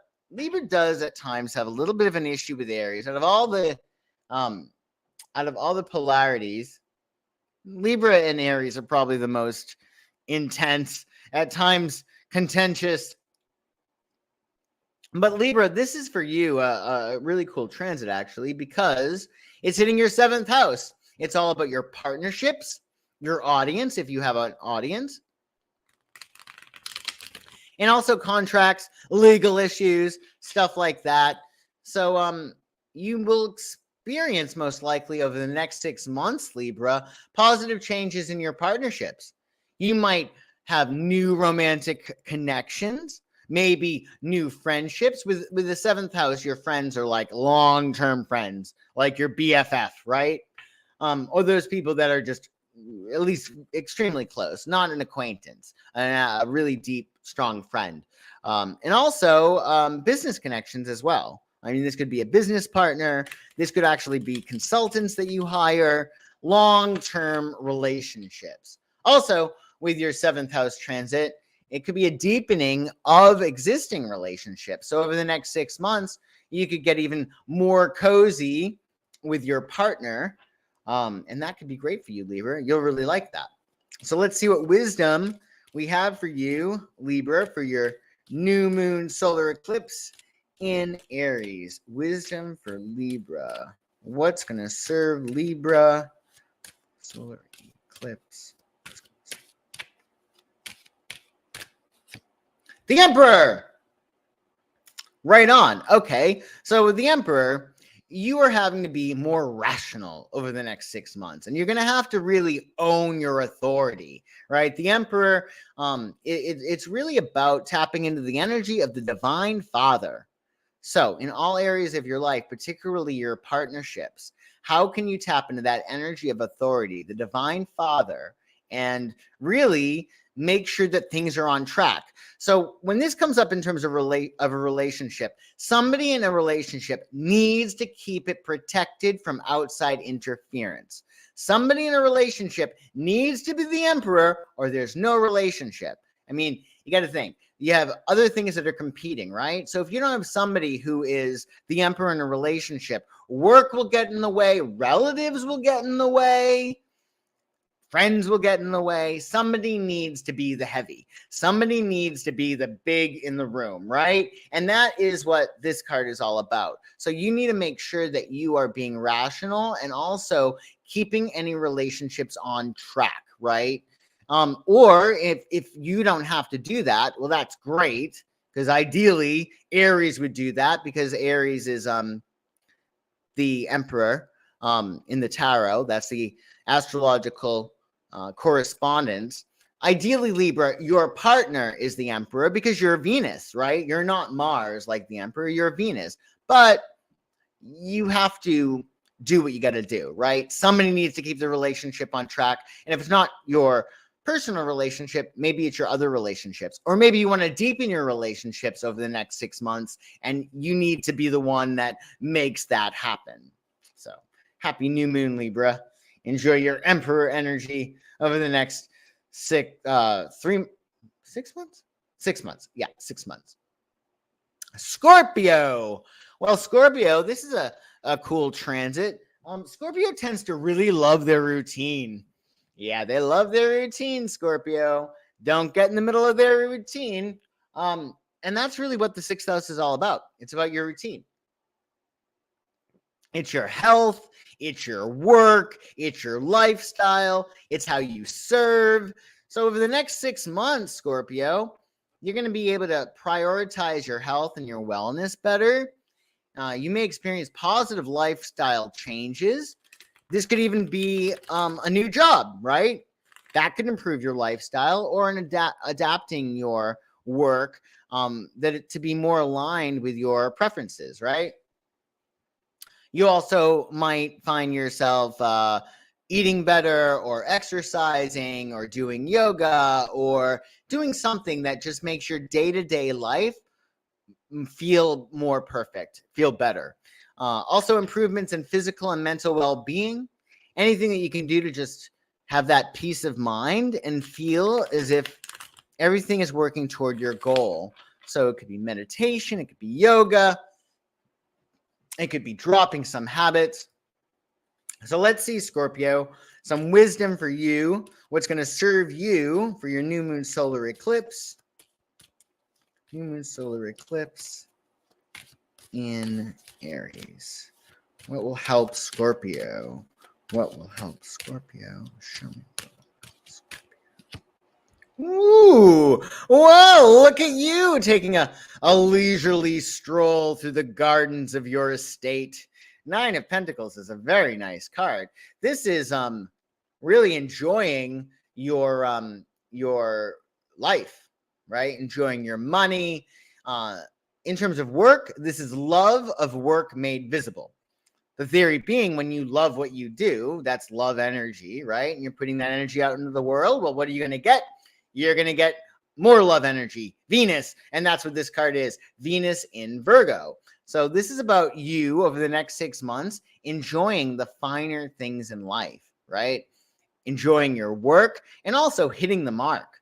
does at times have a little bit of an issue with Aries. Out of all the polarities, Libra and Aries are probably the most intense, at times contentious. But Libra, this is for you a really cool transit, actually, because it's hitting your 7th house. It's all about your partnerships, your audience, if you have an audience, and also contracts, legal issues, stuff like that. So you will experience, most likely over the next 6 months, Libra, positive changes in your partnerships. You might have new romantic connections, maybe new friendships. With the 7th house, your friends are like long-term friends, like your BFF, right? Or those people that are just at least extremely close, not an acquaintance, a really deep, strong friend. And also business connections as well. I mean, this could be a business partner. This could actually be consultants that you hire, long-term relationships. Also, with your 7th house transit, It could be a deepening of existing relationships. So over the next 6 months, you could get even more cozy with your partner. And that could be great for you, Libra. You'll really like that. So let's see what wisdom we have for you, Libra, for your new moon solar eclipse in Aries. Wisdom for Libra. What's going to serve Libra? Solar eclipse. The Emperor. Right on. Okay. So with the Emperor, you are having to be more rational over the next 6 months, and you're going to have to really own your authority, right? The Emperor, it's really about tapping into the energy of the Divine Father. So in all areas of your life, particularly your partnerships, how can you tap into that energy of authority, the Divine Father, and really make sure that things are on track? So when this comes up in terms of a relationship, somebody in a relationship needs to keep it protected from outside interference. Somebody in a relationship needs to be the Emperor, or there's no relationship. I mean, you got to think. You have other things that are competing, right? So if you don't have somebody who is the Emperor in a relationship, work will get in the way, relatives will get in the way, friends will get in the way. Somebody needs to be the heavy. Somebody needs to be the big in the room, right? And that is what this card is all about. So you need to make sure that you are being rational and also keeping any relationships on track, right? Or if you don't have to do that, well, that's great, because ideally Aries would do that, because Aries is the Emperor in the tarot. That's the astrological correspondence. Ideally, Libra, your partner is the Emperor, because you're Venus, right? You're not Mars like the Emperor, you're Venus. But you have to do what you got to do, right? Somebody needs to keep the relationship on track. And if it's not your personal relationship, maybe it's your other relationships, or maybe you want to deepen your relationships over the next 6 months, and you need to be the one that makes that happen. So happy new moon, Libra. Enjoy your Emperor energy over the next 6 months. 6 months. Yeah, 6 months. Scorpio. Well, Scorpio, this is a cool transit. Scorpio tends to really love their routine. Yeah, they love their routine, Scorpio. Don't get in the middle of their routine. And that's really what the 6th house is all about. It's about your routine. It's your health. It's your work. It's your lifestyle. It's how you serve. So over the next 6 months, Scorpio, you're going to be able to prioritize your health and your wellness better. You may experience positive lifestyle changes. This could even be a new job, right? That could improve your lifestyle, or an adapting your work to be more aligned with your preferences, right? You also might find yourself eating better, or exercising, or doing yoga, or doing something that just makes your day-to-day life feel more perfect, feel better. Also, improvements in physical and mental well-being. Anything that you can do to just have that peace of mind and feel as if everything is working toward your goal. So it could be meditation, it could be yoga, it could be dropping some habits. So let's see, Scorpio, some wisdom for you. What's going to serve you for your new moon solar eclipse? New moon solar eclipse in Aries. What will help Scorpio? What will help Scorpio? Show me. Ooh, well, look at you taking a leisurely stroll through the gardens of your estate. 9 of Pentacles is a very nice card. This is really enjoying your life, right? Enjoying your money. In terms of work, this is love of work made visible. The theory being, when you love what you do, that's love energy, right? And you're putting that energy out into the world. Well, what are you going to get? You're going to get more love energy, Venus. And that's what this card is, Venus in Virgo. So this is about you over the next 6 months, enjoying the finer things in life, right? Enjoying your work and also hitting the mark.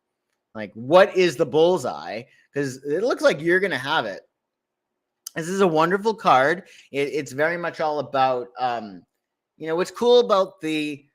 Like, what is the bullseye? Because it looks like you're going to have it. This is a wonderful card. It's very much all about, what's cool about the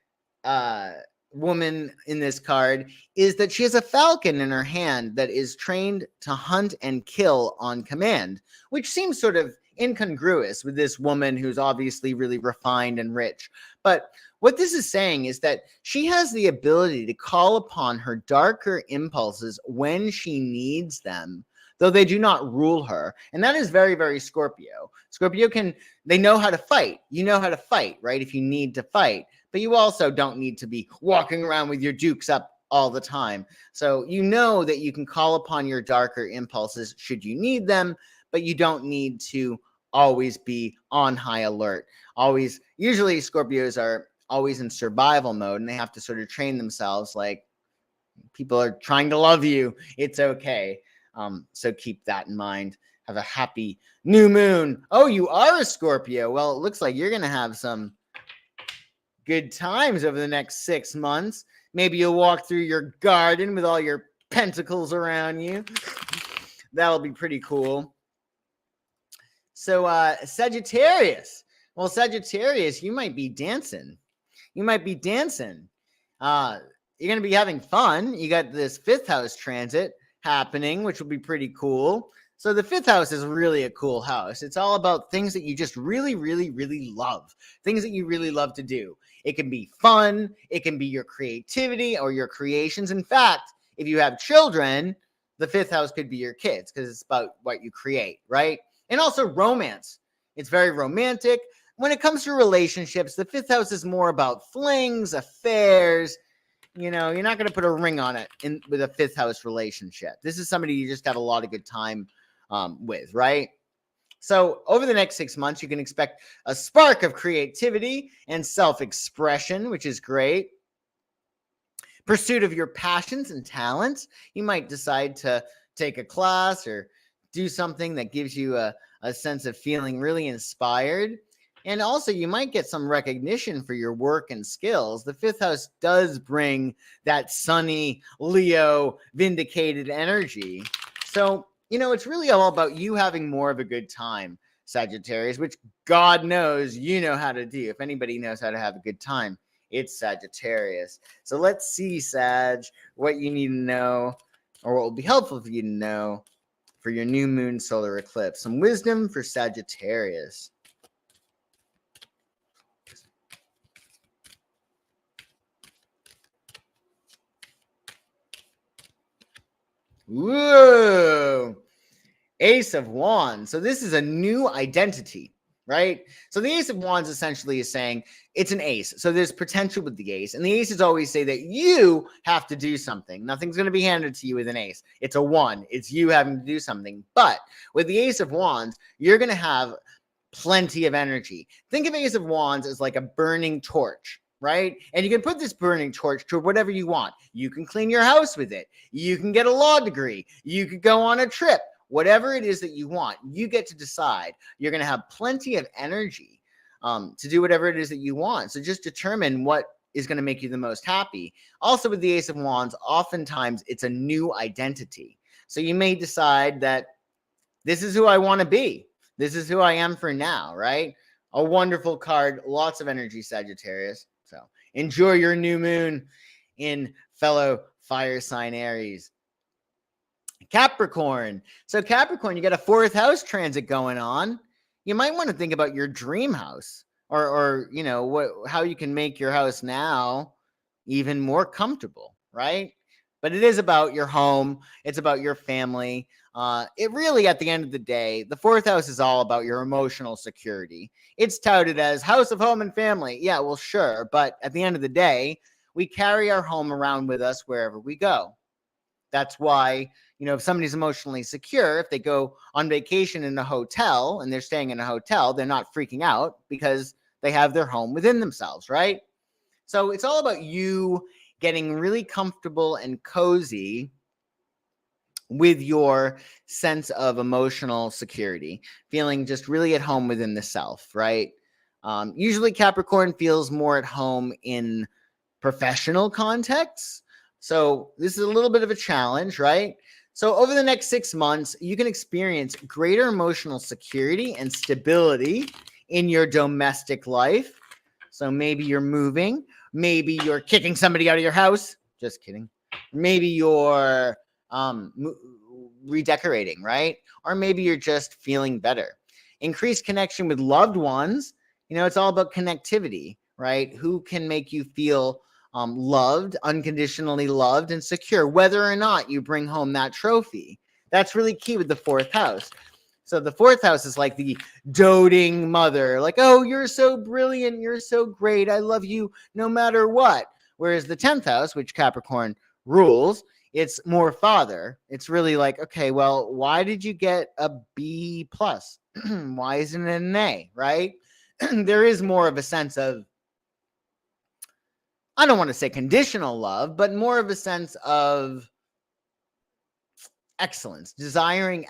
woman in this card is that she has a falcon in her hand that is trained to hunt and kill on command, which seems sort of incongruous with this woman who's obviously really refined and rich. But what this is saying is that she has the ability to call upon her darker impulses when she needs them, though they do not rule her. And that is very, very Scorpio. Scorpio they know how to fight. You know how to fight, right? If you need to fight. But you also don't need to be walking around with your dukes up all the time. So you know that you can call upon your darker impulses should you need them, but you don't need to always be on high alert. Usually Scorpios are always in survival mode, and they have to sort of train themselves like, people are trying to love you. It's okay. So keep that in mind. Have a happy new moon. Oh, you are a Scorpio. Well, it looks like you're going to have some good times over the next 6 months. Maybe you'll walk through your garden with all your pentacles around you. That'll be pretty cool. So Sagittarius. Well, Sagittarius, you might be dancing. You're going to be having fun. You got this 5th house transit happening, which will be pretty cool. So the 5th house is really a cool house. It's all about things that you just really, really, really love. Things that you really love to do. It can be fun. It can be your creativity or your creations. In fact, if you have children, the 5th house could be your kids because it's about what you create, right? And also romance. It's very romantic. When it comes to relationships, the 5th house is more about flings, affairs. You're not going to put a ring on it with a 5th house relationship. This is somebody you just got a lot of good time with, right? So over the next 6 months, you can expect a spark of creativity and self-expression, which is great. Pursuit of your passions and talents. You might decide to take a class or do something that gives you a sense of feeling really inspired. And also, you might get some recognition for your work and skills. The 5th house does bring that sunny Leo vindicated energy. So, it's really all about you having more of a good time, Sagittarius, which God knows you know how to do. If anybody knows how to have a good time, it's Sagittarius. So let's see, Sag, what you need to know, or what will be helpful for you to know for your new moon solar eclipse. Some wisdom for Sagittarius. Whoa! Ace of Wands. So this is a new identity, right? So the Ace of Wands essentially is saying it's an ace. So there's potential with the ace. And the aces always say that you have to do something. Nothing's going to be handed to you with an ace. It's a 1. It's you having to do something. But with the Ace of Wands, you're going to have plenty of energy. Think of Ace of Wands as like a burning torch, right? And you can put this burning torch to whatever you want. You can clean your house with it. You can get a law degree. You could go on a trip. Whatever it is that you want, you get to decide. You're going to have plenty of energy to do whatever it is that you want. So just determine what is going to make you the most happy. Also with the Ace of Wands, oftentimes it's a new identity. So you may decide that this is who I want to be. This is who I am for now, right? A wonderful card. Lots of energy, Sagittarius. So enjoy your new moon in fellow fire sign Aries. Capricorn. So Capricorn, you got a 4th house transit going on. You might want to think about your dream house or how you can make your house now even more comfortable, right? But it is about your home. It's about your family. It really, at the end of the day, the 4th house is all about your emotional security. It's touted as house of home and family. Yeah, well, sure. But at the end of the day, we carry our home around with us wherever we go. That's why, if somebody's emotionally secure, if they go on vacation in a hotel and they're staying in a hotel, they're not freaking out because they have their home within themselves, right? So it's all about you getting really comfortable and cozy with your sense of emotional security, feeling just really at home within the self, right? Usually Capricorn feels more at home in professional contexts, So this is a little bit of a challenge, right? So over the next 6 months, you can experience greater emotional security and stability in your domestic life. So maybe you're moving, maybe you're kicking somebody out of your house. Just kidding. Maybe you're redecorating, right? Or maybe you're just feeling better. Increased connection with loved ones. It's all about connectivity, right? Who can make you feel loved, unconditionally loved, and secure, whether or not you bring home that trophy. That's really key with the 4th house. So the 4th house is like the doting mother, like, oh, you're so brilliant, you're so great, I love you no matter what. Whereas the 10th house, which Capricorn rules, it's more father. It's really like, okay, well, why did you get a B plus? Why isn't it an A, right? There is more of a sense of, I don't want to say conditional love, but more of a sense of excellence, desiring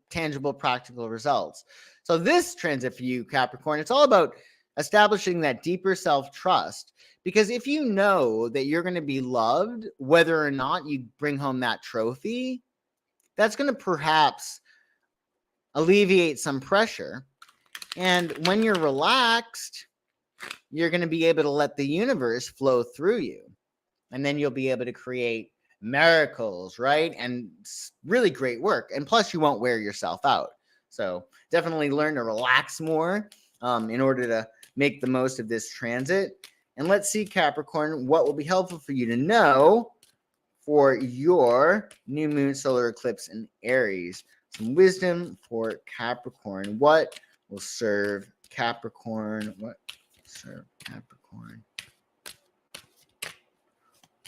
tangible, practical results. So this transit for you, Capricorn, it's all about establishing that deeper self-trust. Because if you know that you're going to be loved, whether or not you bring home that trophy, that's going to perhaps alleviate some pressure. And when you're relaxed, you're going to be able to let the universe flow through you. And then you'll be able to create miracles, right? And really great work. And plus, you won't wear yourself out. So definitely learn to relax more in order to make the most of this transit. And let's see, Capricorn, what will be helpful for you to know for your new moon solar eclipse in Aries. Some wisdom for Capricorn. What will serve Capricorn? What will serve Capricorn?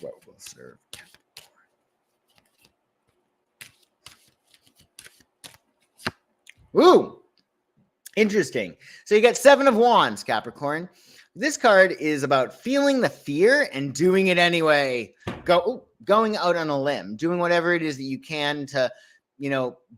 What will serve Capricorn? Ooh, interesting. So you got 7 of Wands, Capricorn. This card is about feeling the fear and doing it anyway. Going out on a limb, doing whatever it is that you can to,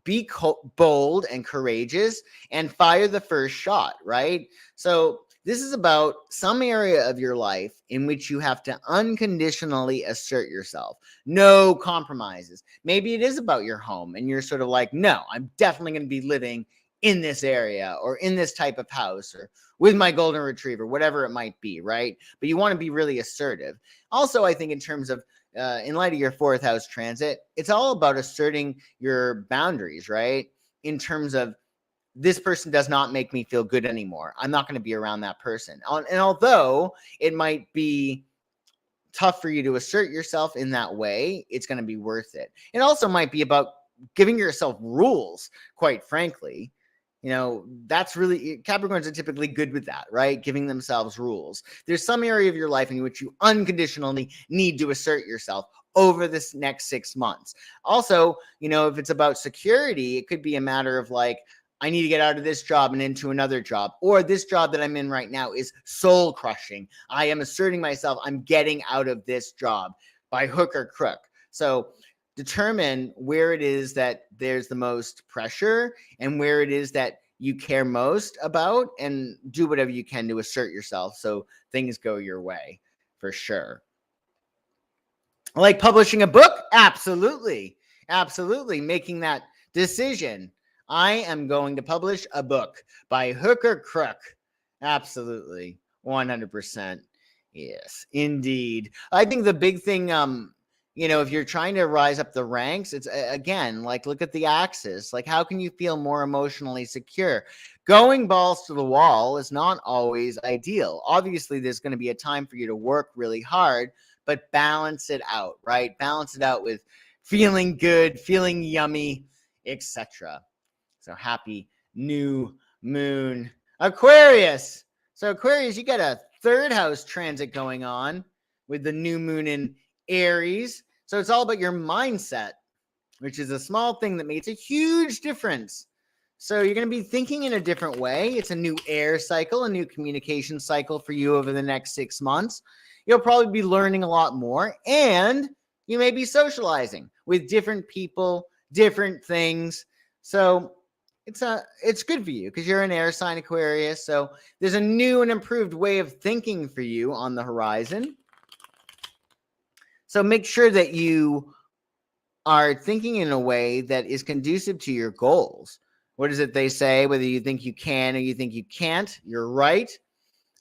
be bold and courageous and fire the first shot, right? So this is about some area of your life in which you have to unconditionally assert yourself. No compromises. Maybe it is about your home and you're sort of like, no, I'm definitely going to be living in this area or in this type of house or with my golden retriever, whatever it might be, right? But you want to be really assertive. Also, I think in terms of in light of your 4th house transit, it's all about asserting your boundaries, right? In terms of, this person does not make me feel good anymore. I'm not going to be around that person. And although it might be tough for you to assert yourself in that way, it's going to be worth it. It also might be about giving yourself rules, quite frankly. That's really, Capricorns are typically good with that, right? Giving themselves rules. There's some area of your life in which you unconditionally need to assert yourself over this next 6 months. Also, if it's about security, it could be a matter of like, I need to get out of this job and into another job, or this job that I'm in right now is soul crushing. I am asserting myself. I'm getting out of this job by hook or crook. So determine where it is that there's the most pressure and where it is that you care most about, and do whatever you can to assert yourself so things go your way, for sure. Like publishing a book? Absolutely. Absolutely. Making that decision. I am going to publish a book by hook or crook. Absolutely. 100%. Yes, indeed. I think the big thing, if you're trying to rise up the ranks, it's again, like, look at the axis. Like, how can you feel more emotionally secure? Going balls to the wall is not always ideal. Obviously, there's going to be a time for you to work really hard, but balance it out, right? Balance it out with feeling good, feeling yummy, etc. So happy new moon, Aquarius. So Aquarius, you got a 3rd house transit going on with the new moon in Aries. So it's all about your mindset, which is a small thing that makes a huge difference. So you're going to be thinking in a different way. It's a new air cycle, a new communication cycle for you over the next 6 months. You'll probably be learning a lot more, and you may be socializing with different people, different things. So it's good for you because you're an air sign, Aquarius. So there's a new and improved way of thinking for you on the horizon. So make sure that you are thinking in a way that is conducive to your goals. What is it they say? Whether you think you can or you think you can't, you're right.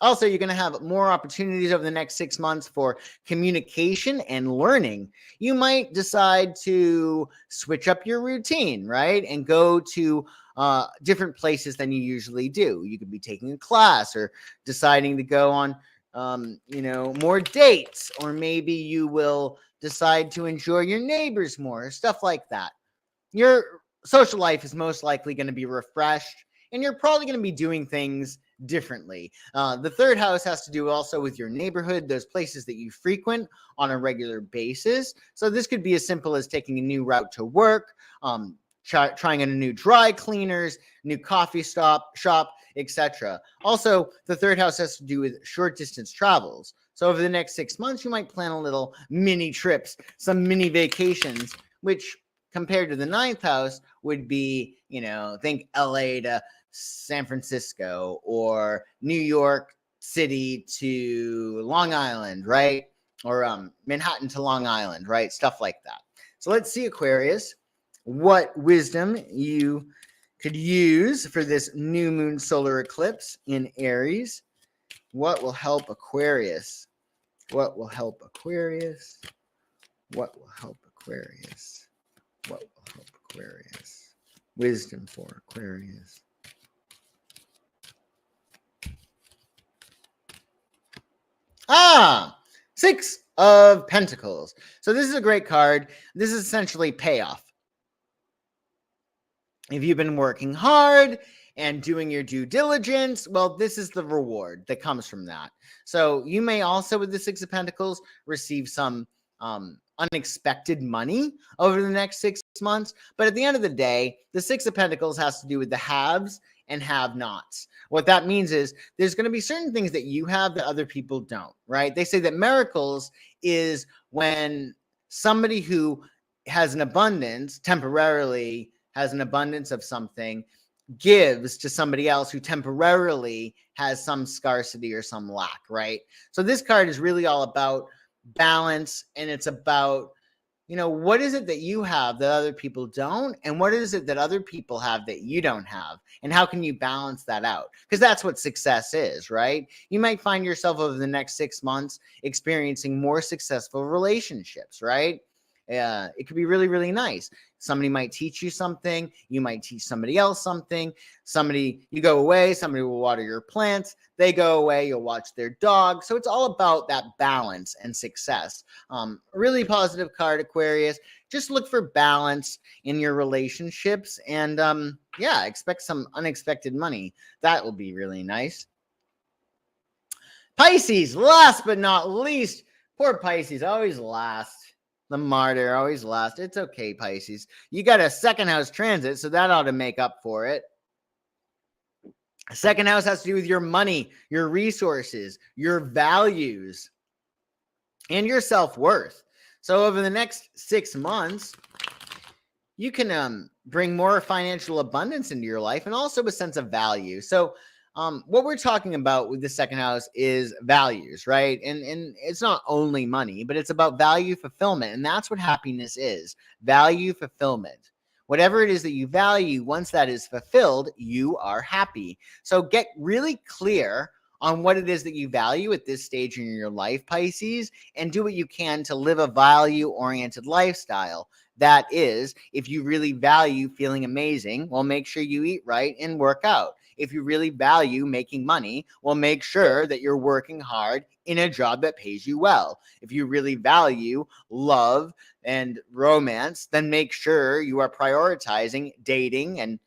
Also, you're going to have more opportunities over the next 6 months for communication and learning. You might decide to switch up your routine, right? And go to different places than you usually do. You could be taking a class or deciding to go on, more dates, or maybe you will decide to enjoy your neighbors more, stuff like that. Your social life is most likely going to be refreshed, and you're probably going to be doing things differently. The third house has to do also with your neighborhood, those places that you frequent on a regular basis. So this could be as simple as taking a new route to work, trying a new dry cleaners, new coffee shop, etc. Also, the third house has to do with short distance travels. So over the next 6 months, you might plan a little mini trips, some mini vacations, which compared to the ninth house would be, think LA to San Francisco or New York City to Long Island, right? Or Manhattan to Long Island, right? Stuff like that. So let's see, Aquarius, what wisdom you could use for this new moon solar eclipse in Aries. What will help Aquarius? What will help Aquarius? What will help Aquarius? What will help Aquarius? Wisdom for Aquarius. Six of Pentacles. So this is a great card. This is essentially payoff. If you've been working hard and doing your due diligence, well, this is the reward that comes from that. So you may also, with the Six of Pentacles, receive some unexpected money over the next 6 months. But at the end of the day, the Six of Pentacles has to do with the haves and have-nots. What that means is there's going to be certain things that you have that other people don't, right? They say that miracles is when somebody who has an abundance, temporarily has an abundance of something, gives to somebody else who temporarily has some scarcity or some lack, right? So this card is really all about balance, and it's about, what is it that you have that other people don't, and what is it that other people have that you don't have, and how can you balance that out? Because that's what success is, right? You might find yourself over the next 6 months experiencing more successful relationships, right? It could be really, really nice. Somebody might teach you something. You might teach somebody else something. You go away, somebody will water your plants. They go away, you'll watch their dog. So it's all about that balance and success. Really positive card, Aquarius. Just look for balance in your relationships and, expect some unexpected money. That will be really nice. Pisces, last but not least. Poor Pisces, always last. The martyr, always last. It's okay, Pisces. You got a second house transit, so that ought to make up for it. Second house has to do with your money, your resources, your values, and your self-worth. So over the next 6 months, you can bring more financial abundance into your life and also a sense of value. So what we're talking about with the second house is values, right? And it's not only money, but it's about value fulfillment. And that's what happiness is, value fulfillment. Whatever it is that you value, once that is fulfilled, you are happy. So get really clear on what it is that you value at this stage in your life, Pisces, and do what you can to live a value-oriented lifestyle. That is, if you really value feeling amazing, well, make sure you eat right and work out. If you really value making money, well, make sure that you're working hard in a job that pays you well. If you really value love and romance, then make sure you are prioritizing dating and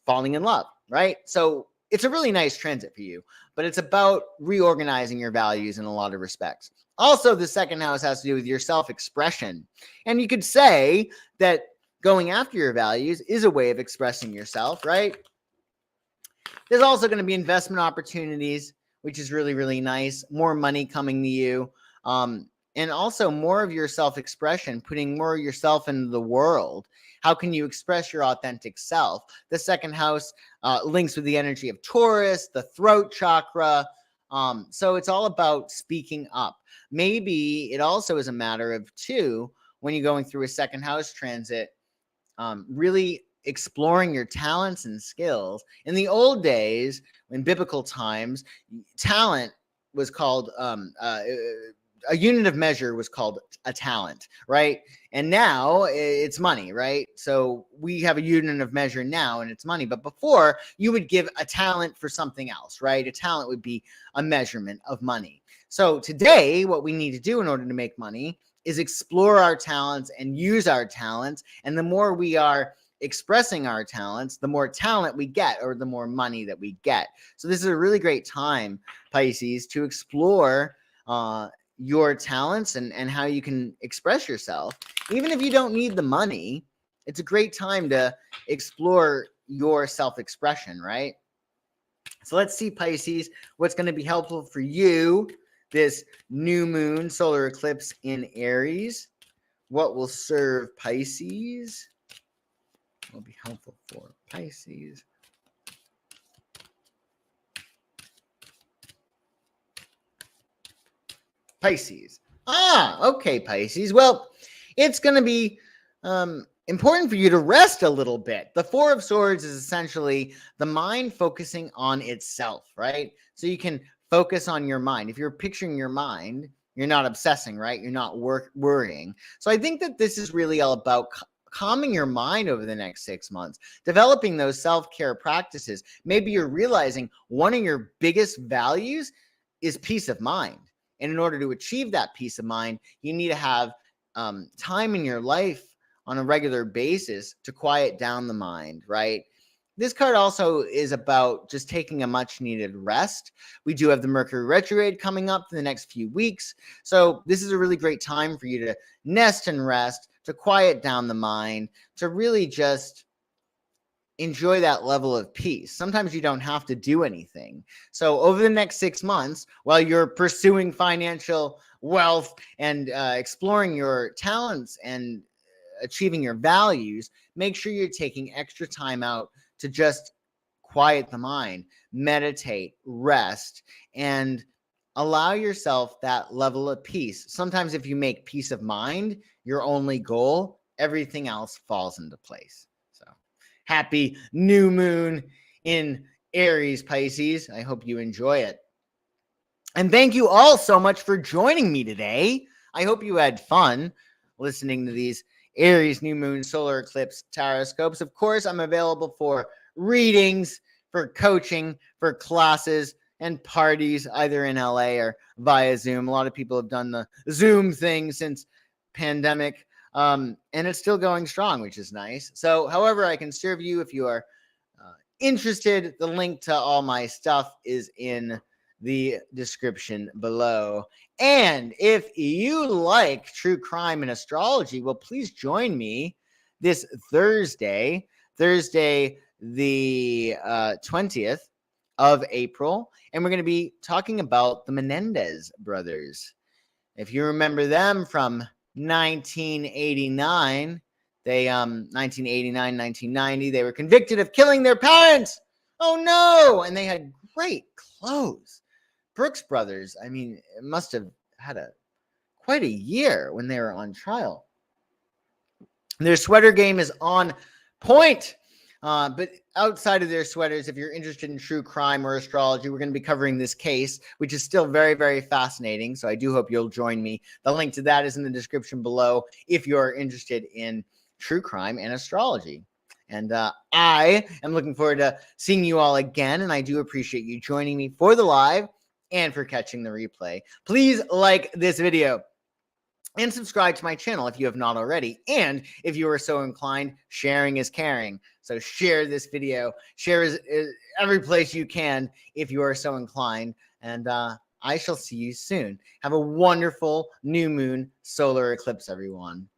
falling in love, right? So it's a really nice transit for you, but it's about reorganizing your values in a lot of respects. Also, the second house has to do with your self-expression. And you could say that going after your values is a way of expressing yourself, right? There's also going to be investment opportunities, which is really, really nice. More money coming to you. And also more of your self-expression, putting more of yourself into the world. How can you express your authentic self? The second house links with the energy of Taurus, the throat chakra, So it's all about speaking up. Maybe it also is a matter of too, when you're going through a second house transit, really exploring your talents and skills. In the old days, in biblical times, talent was called a unit of measure was called a talent, right? And now it's money, right? So we have a unit of measure now and it's money. But before, you would give a talent for something else, right? A talent would be a measurement of money. So today, what we need to do in order to make money is explore our talents and use our talents. And the more we are expressing our talents, the more talent we get, or the more money that we get. So this is a really great time, Pisces, to explore your talents and how you can express yourself. Even if you don't need the money, it's a great time to explore your self-expression, right? So let's see, Pisces, what's going to be helpful for you this new moon solar eclipse in Aries. What will serve Pisces? Will be helpful for Pisces. Pisces. Okay, Pisces. Well, it's going to be important for you to rest a little bit. The Four of Swords is essentially the mind focusing on itself, right? So you can focus on your mind. If you're picturing your mind, you're not obsessing, right? You're not worrying. So I think that this is really all about calming your mind over the next 6 months, developing those self-care practices. Maybe you're realizing one of your biggest values is peace of mind. And in order to achieve that peace of mind, you need to have time in your life on a regular basis to quiet down the mind, right? This card also is about just taking a much needed rest. We do have the Mercury retrograde coming up for the next few weeks. So this is a really great time for you to nest and rest, to quiet down the mind, to really just enjoy that level of peace. Sometimes you don't have to do anything. So over the next 6 months, while you're pursuing financial wealth and exploring your talents and achieving your values, make sure you're taking extra time out to just quiet the mind, meditate, rest, and allow yourself that level of peace. Sometimes if you make peace of mind your only goal, everything else falls into place. So happy new moon in Aries, Pisces. I hope you enjoy it. And thank you all so much for joining me today. I hope you had fun listening to these Aries new moon solar eclipse tarotscopes. Of course, I'm available for readings, for coaching, for classes, and parties, either in LA or via Zoom. A lot of people have done the Zoom thing since pandemic, and it's still going strong, which is nice. So however I can serve you, if you are interested, the link to all my stuff is in the description below. And if you like true crime and astrology, well, please join me this Thursday, the 20th of April, and we're going to be talking about the Menendez brothers. If you remember them from 1989, 1990, they were convicted of killing their parents. Oh no! And they had great clothes. Brooks Brothers, I mean, it must have had quite a year when they were on trial. Their sweater game is on point. But outside of their sweaters, if you're interested in true crime or astrology, we're going to be covering this case, which is still very, very fascinating. So I do hope you'll join me. The link to that is in the description below if you're interested in true crime and astrology. And I am looking forward to seeing you all again. And I do appreciate you joining me for the live and for catching the replay. Please like this video and subscribe to my channel if you have not already. And if you are so inclined, sharing is caring. So share this video, share every place you can if you are so inclined. And I shall see you soon. Have a wonderful new moon solar eclipse, everyone.